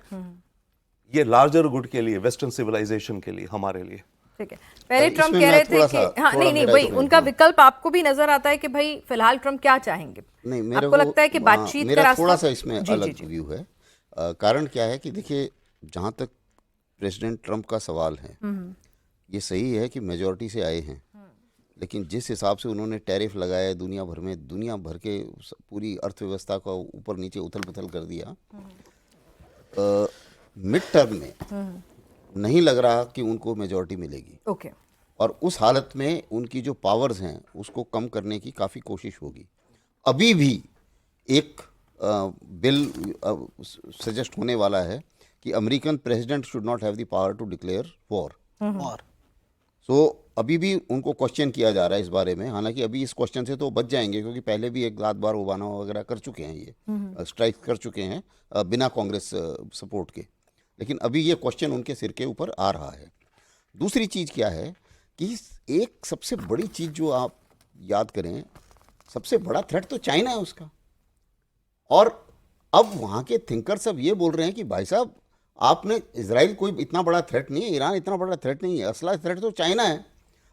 ये लार्जर गुड के लिए, वेस्टर्न सिविलाइजेशन के लिए, हमारे लिए। ठीक है, पहले ट्रम्प इसमें कह मैं रहे थे थोड़ा कि सा- हाँ थोड़ा नहीं मेरा वही इसमें- उनका हाँ। विकल्प आपको भी नजर आता है कि भाई फिलहाल ट्रम्प क्या चाहेंगे? नहीं, मेरे आपको को लगता है कि बातचीत का मेरा रास्ता थोड़ा सा इसमें जी, अलग जी, व्यू है। कारण क्या है कि देखिए, जहाँ तक प्रेसिडेंट ट्रम्प का सवाल है, ये सही है कि मेजॉरिटी से आए हैं, लेकिन जिस हिसाब से उन्होंने टैरिफ लगाए दुनिया भर में, दुनिया भर के पूरी अर्थव्यवस्था को ऊपर नीचे उथल पुथल कर दिया, मिड टर्म में नहीं लग रहा कि उनको मेजॉरिटी मिलेगी। ओके, और उस हालत में उनकी जो पावर्स हैं उसको कम करने की काफ़ी कोशिश होगी। अभी भी एक बिल सजेस्ट होने वाला है कि American president should not have the power to declare war. और सो अभी भी उनको क्वेश्चन किया जा रहा है इस बारे में। हालांकि अभी इस क्वेश्चन से तो बच जाएंगे, क्योंकि पहले भी एक आध बार ओबामा वगैरह कर चुके हैं, ये स्ट्राइक कर चुके हैं बिना कांग्रेस सपोर्ट के। लेकिन अभी ये क्वेश्चन उनके सिर के ऊपर आ रहा है। दूसरी चीज़ क्या है कि एक सबसे बड़ी चीज़ जो आप याद करें, सबसे बड़ा थ्रेट तो चाइना है उसका। और अब वहाँ के थिंकर सब ये बोल रहे हैं कि भाई साहब, आपने इजराइल कोई इतना बड़ा थ्रेट नहीं है, ईरान इतना बड़ा थ्रेट नहीं है, असला थ्रेट तो चाइना है।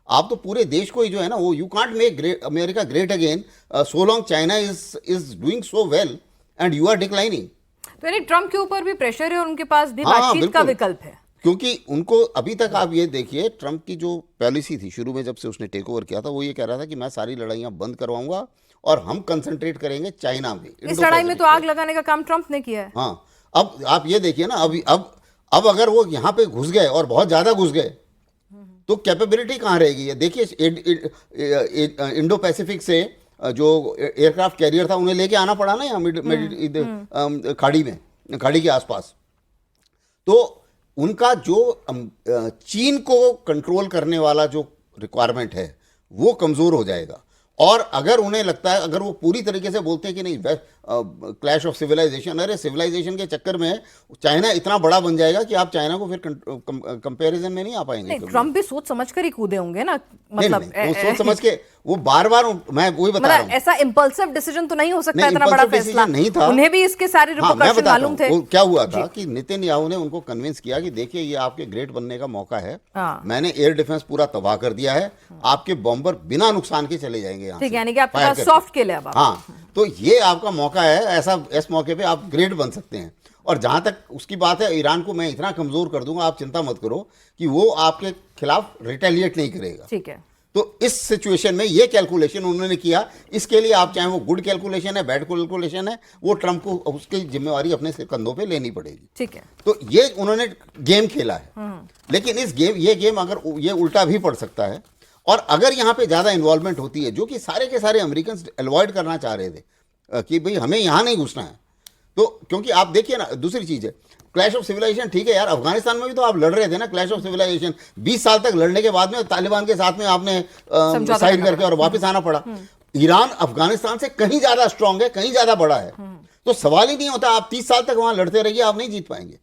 आप तो पूरे देश को ही जो है ना, वो you can't make America great again so long China is doing so well and you are declining. तो यानी ट्रम्प के ऊपर भी प्रेशर है और उनके पास भी हाँ, बातचीत का बिल्कुल। विकल्प है। क्योंकि उनको अभी तक आप ये देखिए, ट्रम्प की जो पॉलिसी थी शुरू में जब से उसने टेक ओवर किया था, वो ये कह रहा था कि मैं सारी लड़ाइयाँ बंद करवाऊंगा और हम कंसंट्रेट करेंगे चाइना में। इस लड़ाई में तो आग लगाने का काम ट्रम्प ने किया है। हाँ, अब आप ये देखिए ना, अब अगर वो यहाँ पे घुस गए और बहुत ज़्यादा घुस गए तो कैपेबिलिटी कहाँ रहेगी? ये देखिए, इंडो पैसिफिक से जो एयरक्राफ्ट कैरियर था उन्हें लेके आना पड़ा ना यहाँ खाड़ी के आसपास। तो उनका जो चीन को कंट्रोल करने वाला जो रिक्वायरमेंट है वो कमज़ोर हो जाएगा। और अगर उन्हें लगता है, अगर वो पूरी तरीके से बोलते हैं कि नहीं, क्लैश ऑफ सिविलाइजेशन, अरे सिविलाइजेशन के चक्कर में चाइना इतना बड़ा बन जाएगा कि आप चाइना को फिर कंपैरिजन में नहीं आ पाएंगे। नहीं, ट्रम्प भी सोच समझ कर ही कूदे होंगे ना, नहीं, मतलब नहीं, वो सोच समझ के वो बार बार, मैं वही बता रहा मतलब हूँ। ऐसा इम्पल्सिव डिसीजन तो नहीं हो सकता, नहीं, इतना बड़ा impulsive फैसला decision नहीं था। उन्हें भी इसके सारे हाँ, मैं रिपरकशन बताता मालूम हूँ। थे। वो क्या हुआ था कि नेतन्याहू ने उनको कन्विंस किया कि देखिए, ये आपके ग्रेट बनने का मौका है। हाँ। मैंने एयर डिफेंस पूरा तबाह कर दिया है, आपके बॉम्बर बिना नुकसान के चले जाएंगे यहाँ ठीक से, है, यानी कि आपके फायर पास करके। सॉफ्ट किल है अब आप। हाँ, तो ये आपका मौका है, ऐसा इस मौके पे आप ग्रेट बन सकते हैं। और जहां तक उसकी बात है, ईरान को मैं इतना कमजोर कर दूंगा, आप चिंता मत करो कि वो आपके खिलाफ रिटेलिएट नहीं करेगा। ठीक है, तो इस सिचुएशन में ये कैलकुलेशन उन्होंने किया। इसके लिए आप चाहे वो गुड कैलकुलेशन है, बैड कैलकुलेशन है, वो ट्रम्प को उसकी जिम्मेवारी अपने कंधों पे लेनी पड़ेगी। ठीक है। तो ये उन्होंने गेम खेला है। लेकिन ये गेम अगर ये उल्टा भी पड़ सकता है, और अगर यहाँ पे ज़्यादा इन्वॉल्वमेंट होती है, जो कि सारे के सारे अमेरिकन अवॉइड करना चाह रहे थे कि भाई हमें यहाँ नहीं घुसना है, तो क्योंकि आप देखिए ना, दूसरी चीज़ है क्लैश ऑफ सिविलाइजेशन। ठीक है यार, अफगानिस्तान में भी तो आप लड़ रहे थे ना क्लैश ऑफ सिविलाइजेशन। 20 साल तक लड़ने के बाद में तालिबान के साथ में आपने साइड करके और वापस आना पड़ा। ईरान अफगानिस्तान से कहीं ज़्यादा स्ट्रांग है, कहीं ज़्यादा बड़ा है। तो सवाल ही नहीं होता, आप 30 साल तक वहाँ लड़ते रहिए, आप नहीं जीत पाएंगे।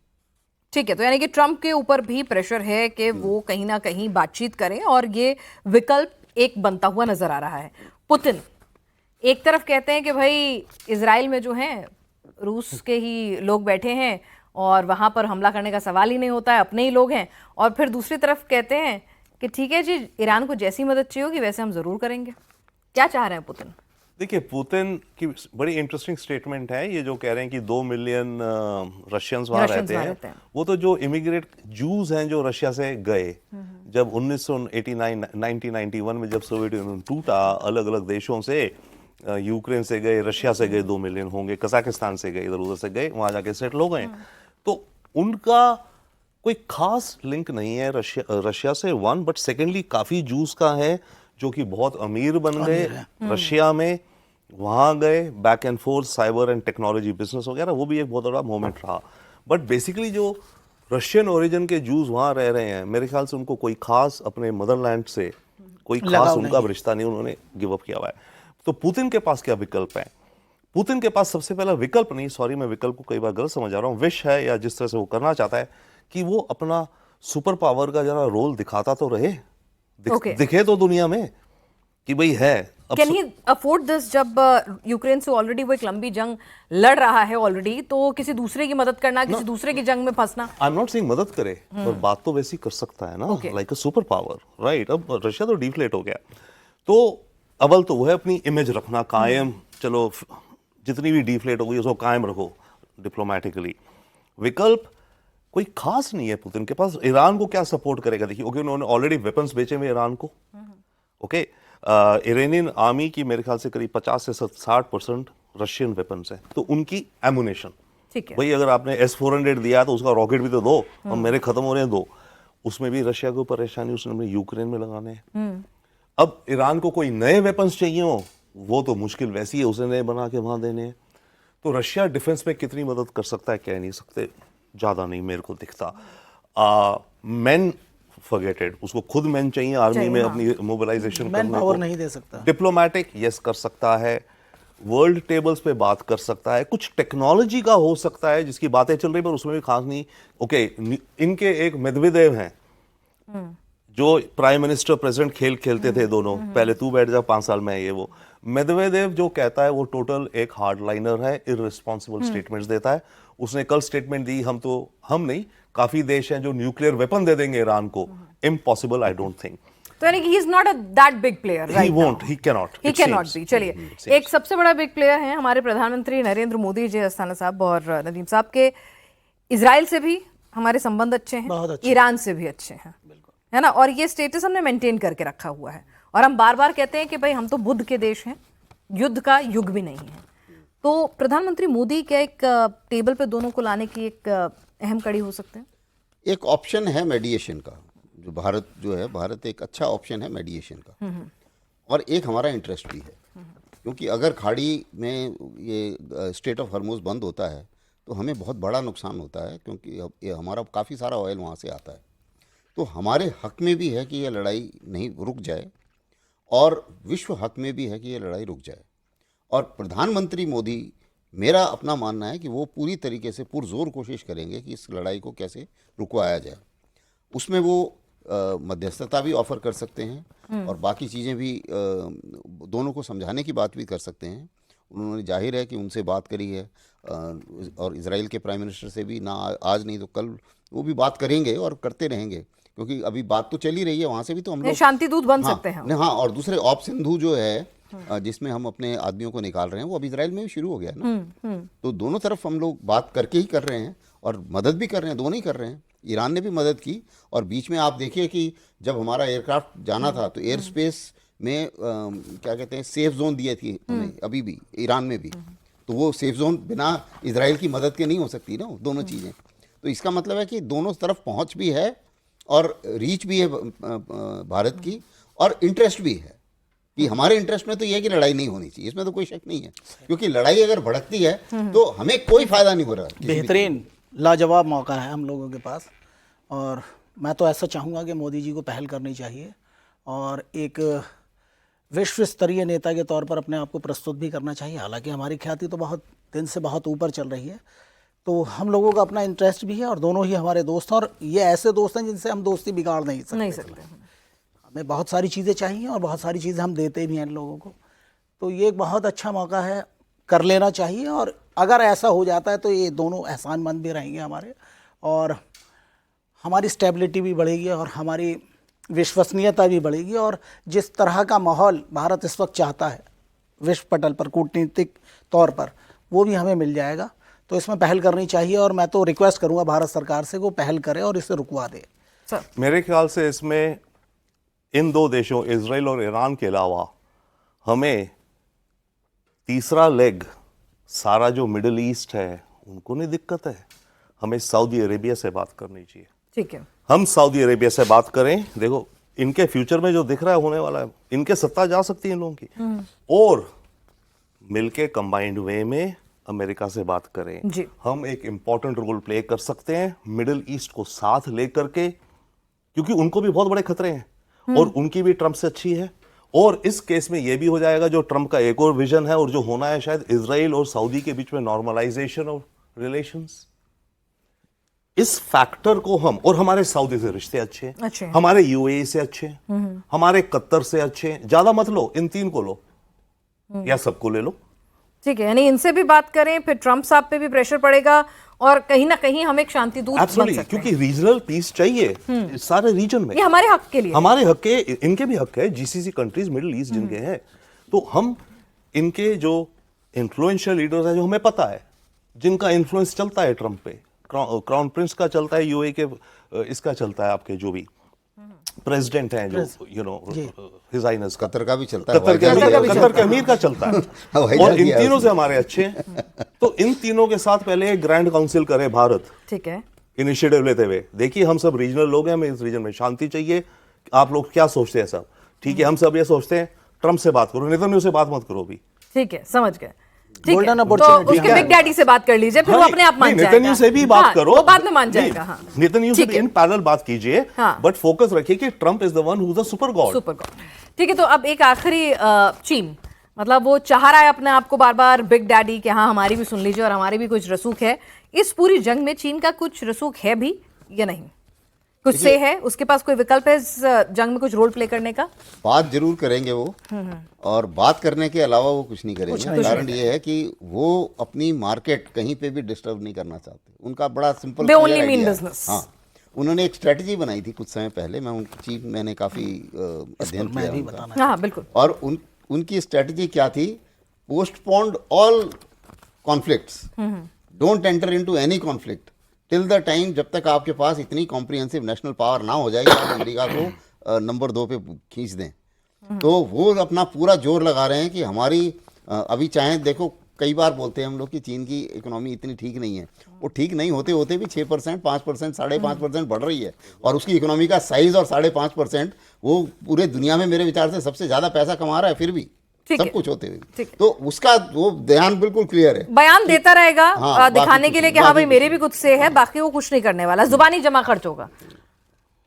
ठीक है, तो यानी कि ट्रम्प के ऊपर भी प्रेशर है कि वो कहीं ना कहीं बातचीत करें, और ये विकल्प एक बनता हुआ नजर आ रहा है। पुतिन एक तरफ कहते हैं कि भाई इजराइल में जो है रूस के ही लोग बैठे हैं और वहां पर हमला करने का सवाल ही नहीं होता है, अपने ही लोग हैं। और फिर दूसरी तरफ कहते हैं कि ठीक है जी, ईरान को जैसी मदद चाहिए होगी वैसे हम जरूर करेंगे। क्या चाह रहे हैं पुतिन? देखिए, पुतिन की बड़ी इंटरेस्टिंग स्टेटमेंट है ये, जो कह रहे हैं कि 2 मिलियन रशियंस वहाँ रहते हैं। वो तो जो इमिग्रेट जूस हैं जो रशिया से गए, जब 1991 में जब सोवियत यूनियन टूटा, अलग अलग देशों से, यूक्रेन से गए, रशिया से गए 2 मिलियन होंगे, कजाकिस्तान से गए, इधर उधर से गए, वहाँ जाके सेटल हो गए। तो उनका कोई खास लिंक नहीं है रशिया से, वन, बट सेकेंडली काफ़ी जूस का है जो कि बहुत अमीर बन गए रशिया में, वहाँ गए, back and fourth cyber and technology business वगैरह, वो भी एक बहुत बड़ा मोमेंट रहा। बट बेसिकली जो रशियन ओरिजिन के जूस वहाँ रह रहे हैं, मेरे ख्याल से उनको कोई खास अपने मदरलैंड से कोई खास उनका रिश्ता नहीं, उन्होंने गिव अप किया हुआ है। तो पुतिन के पास क्या विकल्प है? पुतिन के पास सबसे पहला विकल्प नहीं, सॉरी मैं विकल्प को कई बार गलत समझ आ रहा हूँ, विश है, या जिस तरह से वो करना चाहता है कि वो अपना सुपर पावर का जरा रोल दिखाता तो रहे, दिखे तो दुनिया में कि भाई है, कैन ही अफोर्ड दिस जब यूक्रेन से ऑलरेडी वो एक लंबी जंग लड़ रहा है ऑलरेडी, तो किसी दूसरे की मदद करना, किसी दूसरे की जंग में फंसना? आई एम नॉट सेइंग मदद करे, पर बात तो वैसी कर सकता है ना, like a super power, right? अब रशिया तो डिफ्लेट हो गया, तो अव्वल तो वो है अपनी इमेज रखना कायम, चलो जितनी भी डिफ्लेट हो गई उसको कायम रखो डिप्लोमेटिकली। विकल्प कोई खास नहीं है पुतिन के पास। ईरान को क्या सपोर्ट करेगा? देखिए, ओके, उन्होंने ऑलरेडी वेपन्स बेचे हुए ईरान को, ओके। इरानियन आर्मी की मेरे ख्याल से करीब 50 से 60% रशियन वेपन्स है, तो उनकी एमुनेशन, ठीक है भाई अगर आपने S-400 दिया तो उसका रॉकेट भी तो दो, और मेरे खत्म हो रहे हैं दो, उसमें भी रशिया को परेशानी उसने यूक्रेन में लगाने हैं। अब ईरान को कोई नए वेपन्स चाहिए हो, वो तो मुश्किल वैसी है, उसे नए बना के वहां देने हैं। तो रशिया डिफेंस में कितनी मदद कर सकता है कह नहीं सकते, ज्यादा नहीं मेरे को दिखता। मैन फॉरगेटेड, उसको खुद मैन चाहिए आर्मी में अपनी मोबिलाइजेशन मैन करने पावर को। नहीं दे सकता। डिप्लोमेटिक यस कर सकता है, वर्ल्ड टेबल्स पे बात कर सकता है, कुछ टेक्नोलॉजी का हो सकता है जिसकी बातें चल रही पर उसमें भी खास नहीं। ओके, इनके एक मेदवेदेव हैं जो प्राइम मिनिस्टर प्रेसिडेंट खेल खेलते थे दोनों, पहले तू बैठ जा 5 साल में, ये वो मेदवेदेव जो कहता है वो टोटल एक हार्डलाइनर है, इररिस्पॉन्सिबल स्टेटमेंट्स देता है। उसने कल स्टेटमेंट दी, हम नहीं, काफी देश हैं जो न्यूक्लियर वेपन दे देंगे ईरान को। Impossible, I don't think. तो यानी कि he is not a that big player, he right? Won't, he can not be. चलिए, एक सबसे बड़ा बिग प्लेयर है हमारे प्रधानमंत्री नरेंद्र मोदी जी, अस्थाना साहब और नदीम साहब के। इजराइल से भी हमारे संबंध अच्छे बहुत हैं, अच्छे। ईरान से भी अच्छे हैं, है ना? और ये स्टेटस हमने मेंटेन करके रखा हुआ है, और हम बार बार कहते हैं कि भाई हम तो बुद्ध के देश हैं, युद्ध का युग भी नहीं है। तो प्रधानमंत्री मोदी क्या एक टेबल पे दोनों को लाने की एक अहम कड़ी हो सकते हैं? एक ऑप्शन है मेडिएशन का, जो भारत एक अच्छा ऑप्शन है मेडिएशन का, और एक हमारा इंटरेस्ट भी है, क्योंकि अगर खाड़ी में ये स्ट्रेट ऑफ हॉर्मुज बंद होता है तो हमें बहुत बड़ा नुकसान होता है, क्योंकि अब ये हमारा काफ़ी सारा ऑयल वहाँ से आता है। तो हमारे हक में भी है कि ये लड़ाई नहीं रुक जाए, और विश्व हक में भी है कि ये लड़ाई रुक जाए। और प्रधानमंत्री मोदी, मेरा अपना मानना है कि वो पूरी तरीके से पुरजोर कोशिश करेंगे कि इस लड़ाई को कैसे रुकवाया जाए। उसमें वो मध्यस्थता भी ऑफर कर सकते हैं, और बाकी चीज़ें भी दोनों को समझाने की बात भी कर सकते हैं। उन्होंने जाहिर है कि उनसे बात करी है, और इजराइल के प्राइम मिनिस्टर से भी, ना आज नहीं तो कल वो भी बात करेंगे और करते रहेंगे, क्योंकि अभी बात तो चल ही रही है। वहाँ से भी तो हम लोग शांति दूत बन सकते हैं। हाँ, और दूसरे ऑप सिंधु जो है जिसमें हम अपने आदमियों को निकाल रहे हैं, वो अब इजराइल में भी शुरू हो गया ना। तो दोनों तरफ हम लोग बात करके ही कर रहे हैं, और मदद भी कर रहे हैं, दोनों ही कर रहे हैं। ईरान ने भी मदद की, और बीच में आप देखिए कि जब हमारा एयरक्राफ्ट जाना था तो एयर स्पेस में क्या कहते हैं, सेफ जोन दिए थी हमें, अभी भी ईरान में भी। तो वो सेफ जोन बिना इजराइल की मदद के नहीं हो सकती ना, दोनों चीज़ें। तो इसका मतलब है कि दोनों तरफ पहुंच भी है, और रीच भी है भारत की, और इंटरेस्ट भी है। कि हमारे इंटरेस्ट में तो ये है कि लड़ाई नहीं होनी चाहिए, इसमें तो कोई शक नहीं है, क्योंकि लड़ाई अगर भड़कती है तो हमें कोई फायदा नहीं हो रहा। बेहतरीन लाजवाब मौका है हम लोगों के पास, और मैं तो ऐसा चाहूँगा कि मोदी जी को पहल करनी चाहिए, और एक विश्व स्तरीय नेता के तौर पर अपने आप को प्रस्तुत भी करना चाहिए। हालांकि हमारी ख्याति तो बहुत दिन से बहुत ऊपर चल रही है, तो हम लोगों का अपना इंटरेस्ट भी है, और दोनों ही हमारे दोस्त हैं, और ये ऐसे दोस्त हैं जिनसे हम दोस्ती बिगाड़ नहीं सकते। हमें बहुत सारी चीज़ें चाहिए, और बहुत सारी चीज़ें हम देते भी हैं इन लोगों को। तो ये एक बहुत अच्छा मौका है, कर लेना चाहिए। और अगर ऐसा हो जाता है तो ये दोनों एहसानमंद भी रहेंगे हमारे, और हमारी स्टेबिलिटी भी बढ़ेगी, और हमारी विश्वसनीयता भी बढ़ेगी। और जिस तरह का माहौल भारत इस वक्त चाहता है विश्व पटल पर, कूटनीतिक तौर पर, वो भी हमें मिल जाएगा। तो इसमें पहल करनी चाहिए, और मैं तो रिक्वेस्ट करूंगा भारत सरकार से, वो पहल करे और इसे रुकवा दे। मेरे ख्याल से इसमें इन दो देशों, इजराइल और ईरान के अलावा, हमें तीसरा लेग, सारा जो मिडिल ईस्ट है उनको नहीं दिक्कत है, हमें सऊदी अरेबिया से बात करनी चाहिए। ठीक है, हम सऊदी अरेबिया से बात करें। देखो, इनके फ्यूचर में जो दिख रहा है होने वाला है, इनके सत्ता जा सकती है इन लोगों की, और मिलके कंबाइंड वे में अमेरिका से बात करें जी। हम एक इंपॉर्टेंट रोल प्ले कर सकते हैं मिडिल ईस्ट को साथ लेकर के, क्योंकि उनको भी बहुत बड़े खतरे हैं, और उनकी भी ट्रंप से अच्छी है। और इस केस में यह भी हो जाएगा जो ट्रंप का एक और विजन है, और जो होना है शायद, इजराइल और सऊदी के बीच में नॉर्मलाइजेशन ऑफ रिलेशंस। इस फैक्टर को हम, और हमारे सऊदी से रिश्ते अच्छे हैं, हमारे यूएई से अच्छे हैं, हमारे कतर से अच्छे हैं, ज्यादा मत लो, इन तीन को लो, या सबको ले लो। ठीक है, यानी इनसे भी बात करें, फिर ट्रंप साहब पे भी प्रेशर पड़ेगा और कहीं ना कहीं हम एक शांति दूत बन एब्सोल्युटली, सकते हैं। क्योंकि रीजनल पीस चाहिए इस सारे रीजन में। ये हमारे हक के लिए, हमारे हक के, इनके भी हक है, जीसीसी कंट्रीज मिडिल ईस्ट जिनके हैं, तो हम इनके जो इन्फ्लुएंशियल लीडर्स हैं, जो हमें पता है जिनका इन्फ्लुएंस चलता है ट्रंप पे, क्राउन प्रिंस का चलता है, यूए के इसका चलता है, आपके जो भी प्रेसिडेंट हैं, जो यू नो हिज हाइनेस का, कतर का भी चलता है, कतर के अमीर का चलता है, हवाई और जहाज इन भी है तीनों उसमें। से हमारे अच्छे हैं। तो इन तीनों के साथ पहले एक ग्रैंड काउंसिल करे भारत, ठीक है, इनिशिएटिव लेते हुए। देखिए, हम सब रीजनल लोग हैं, हमें इस रीजन में शांति चाहिए, आप लोग क्या सोचते हैं सब? ठीक है, हम सब ये सोचते हैं, ट्रंप से बात करो, नेतन्याहू से बात मत करो अभी। ठीक है, समझ गए। ठीक Golden है, तो opportunity उसके है। बिग डैडी से बात कर लीजिए, फिर वो अपने आप मान जाएगा। नेतन्याहू से भी बात हाँ, करो, वो बाद में मान जाएगा। हाँ, नेतन्याहू से ठीक भी है। इन पैरेलल बात कीजिए, हाँ। बट फोकस रखिए कि Trump is the one who is the super God. Super God. ठीक है, तो अब एक आखिरी चीन, मतलब वो चाह रहा है अपने आप को बार बार बिग डैडी कि हाँ हमारी भी सुन लीजिए और हमारी भी कुछ रसूख है। इस पूरी जंग में चीन का कुछ रसूख है भी या नहीं? कुछ से है, उसके पास कोई विकल्प है इस जंग में कुछ रोल प्ले करने का? बात जरूर करेंगे वो, और बात करने के अलावा वो कुछ नहीं करेंगे। कारण ये है कि वो अपनी मार्केट कहीं पे भी डिस्टर्ब नहीं करना चाहते। उनका बड़ा simple They only mean business. हाँ, उन्होंने एक स्ट्रेटजी बनाई थी कुछ समय पहले, मैं उनकी चीफ मैंने काफी अध्ययन किया उनका। हाँ बिल्कुल। और उनकी स्ट्रेटजी क्या थी? Postponed all conflicts, don't enter into any conflict till the time, जब तक आपके पास इतनी कॉम्प्रिहेंसिव नेशनल पावर ना हो जाएगी आप अमेरिका को नंबर 2 पे खींच दें। तो वो अपना पूरा जोर लगा रहे हैं कि हमारी अभी चाहे देखो, कई बार बोलते हैं हम लोग कि चीन की इकोनॉमी इतनी ठीक नहीं है, वो ठीक नहीं होते होते भी 6%, 5%, 5.5% बढ़ रही है, और उसकी इकोनॉमी का साइज और 5.5%, वो पूरे दुनिया में मेरे विचार से सबसे ज्यादा पैसा कमा रहा है फिर भी, ठीक सब है। कुछ होते हुए। ठीक है। तो उसका वो ध्यान बिल्कुल क्लियर है, बयान देता रहेगा हाँ, दिखाने बाकी के लिए कुछ कि हाँ नहीं, भाई बाकी मेरे भी कुछ से है, बाकी वो कुछ नहीं करने वाला, जुबानी जमा खर्च होगा।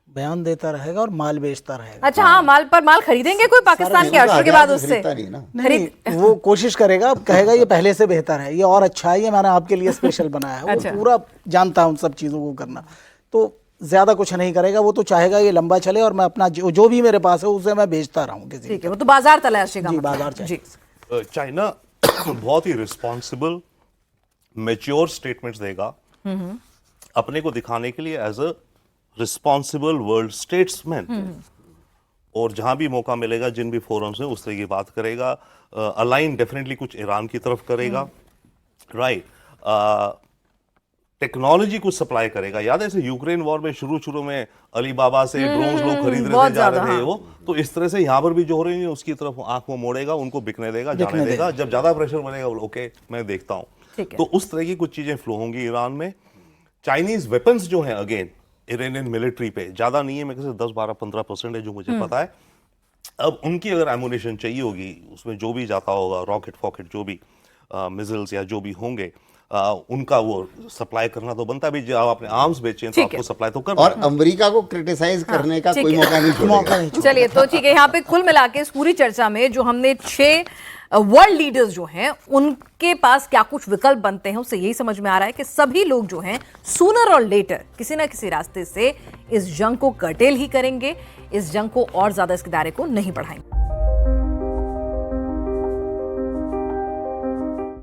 बयान देता रहेगा और माल बेचता रहेगा। अच्छा हाँ, माल पर माल खरीदेंगे कोई पाकिस्तान के ऑर्डर के बाद उससे? खरीदता नहीं ना। नहीं, वो कोशिश करेगा, कहेगा ये पहले से बेहतर है, ये और अच्छा है, ये मैंने आपके लिए स्पेशल बनाया है। अच्छा। वो पूरा जानता है उन सब चीज़ों को करना, तो ज़्यादा कुछ नहीं करेगा। वो तो चाहेगा ये लंबा चले और मैं अपना जो भी मेरे पास है उसे मैं बेचता रहूँ किसी ठीक है, वो तो बाजार तलाशेगा। जी, मतलब। बाजार चाहिए। जी। चाइना बहुत ही रिस्पॉन्सिबल मैच्योर स्टेटमेंट्स देगा अपने को दिखाने के लिए as a responsible world statesman, और जहां भी मौका मिलेगा, जिन भी फोरम्स में, उस तरह की बात करेगा। अलाइन डेफिनेटली कुछ ईरान की तरफ करेगा, राइट। टेक्नोलॉजी कुछ सप्लाई करेगा। याद है, ऐसे यूक्रेन वॉर में शुरू में अलीबाबा से ड्रोन्स लोग खरीद रहे बहुत थे, जा रहे ज्यादा, थे वो, तो इस तरह से यहाँ पर भी जो हो रही है उसकी तरफ आंख वो मोड़ेगा, उनको बिकने देगा, जाने देगा। जब ज्यादा प्रेशर बनेगा, ओके मैं देखता हूँ, ठीक है। तो उस तरह की कुछ चीजें फ्लो होंगी ईरान में। चाइनीज वेपन्स जो हैं, अगेन इरानियन मिलिट्री पे ज्यादा नहीं है, मैं कहते 10-12-15% है जो मुझे पता है। अब उनकी अगर एमुनेशन चाहिए होगी, उसमें जो भी जाता होगा, रॉकेट फॉकेट जो भी मिसाइल्स या जो भी होंगे, उनका वो सप्लाई करना तो बनता भी। जब आप अपने आर्म्स बेचें तो आपको सप्लाई तो करना और है। अमेरिका को क्रिटिसाइज करने का ठीक कोई है। मौका नहीं छोड़ेगा। चलिए, तो ठीक है, यहाँ पे कुल मिला के इस पूरी चर्चा में जो हमने 6 वर्ल्ड लीडर्स जो हैं उनके पास क्या कुछ विकल्प बनते हैं, उससे यही समझ में आ रहा है कि सभी लोग जो हैं सूनर और लेटर किसी ना किसी रास्ते से इस जंग को कर्टेल ही करेंगे, इस जंग को और ज्यादा इसके दायरे को नहीं बढ़ाएंगे।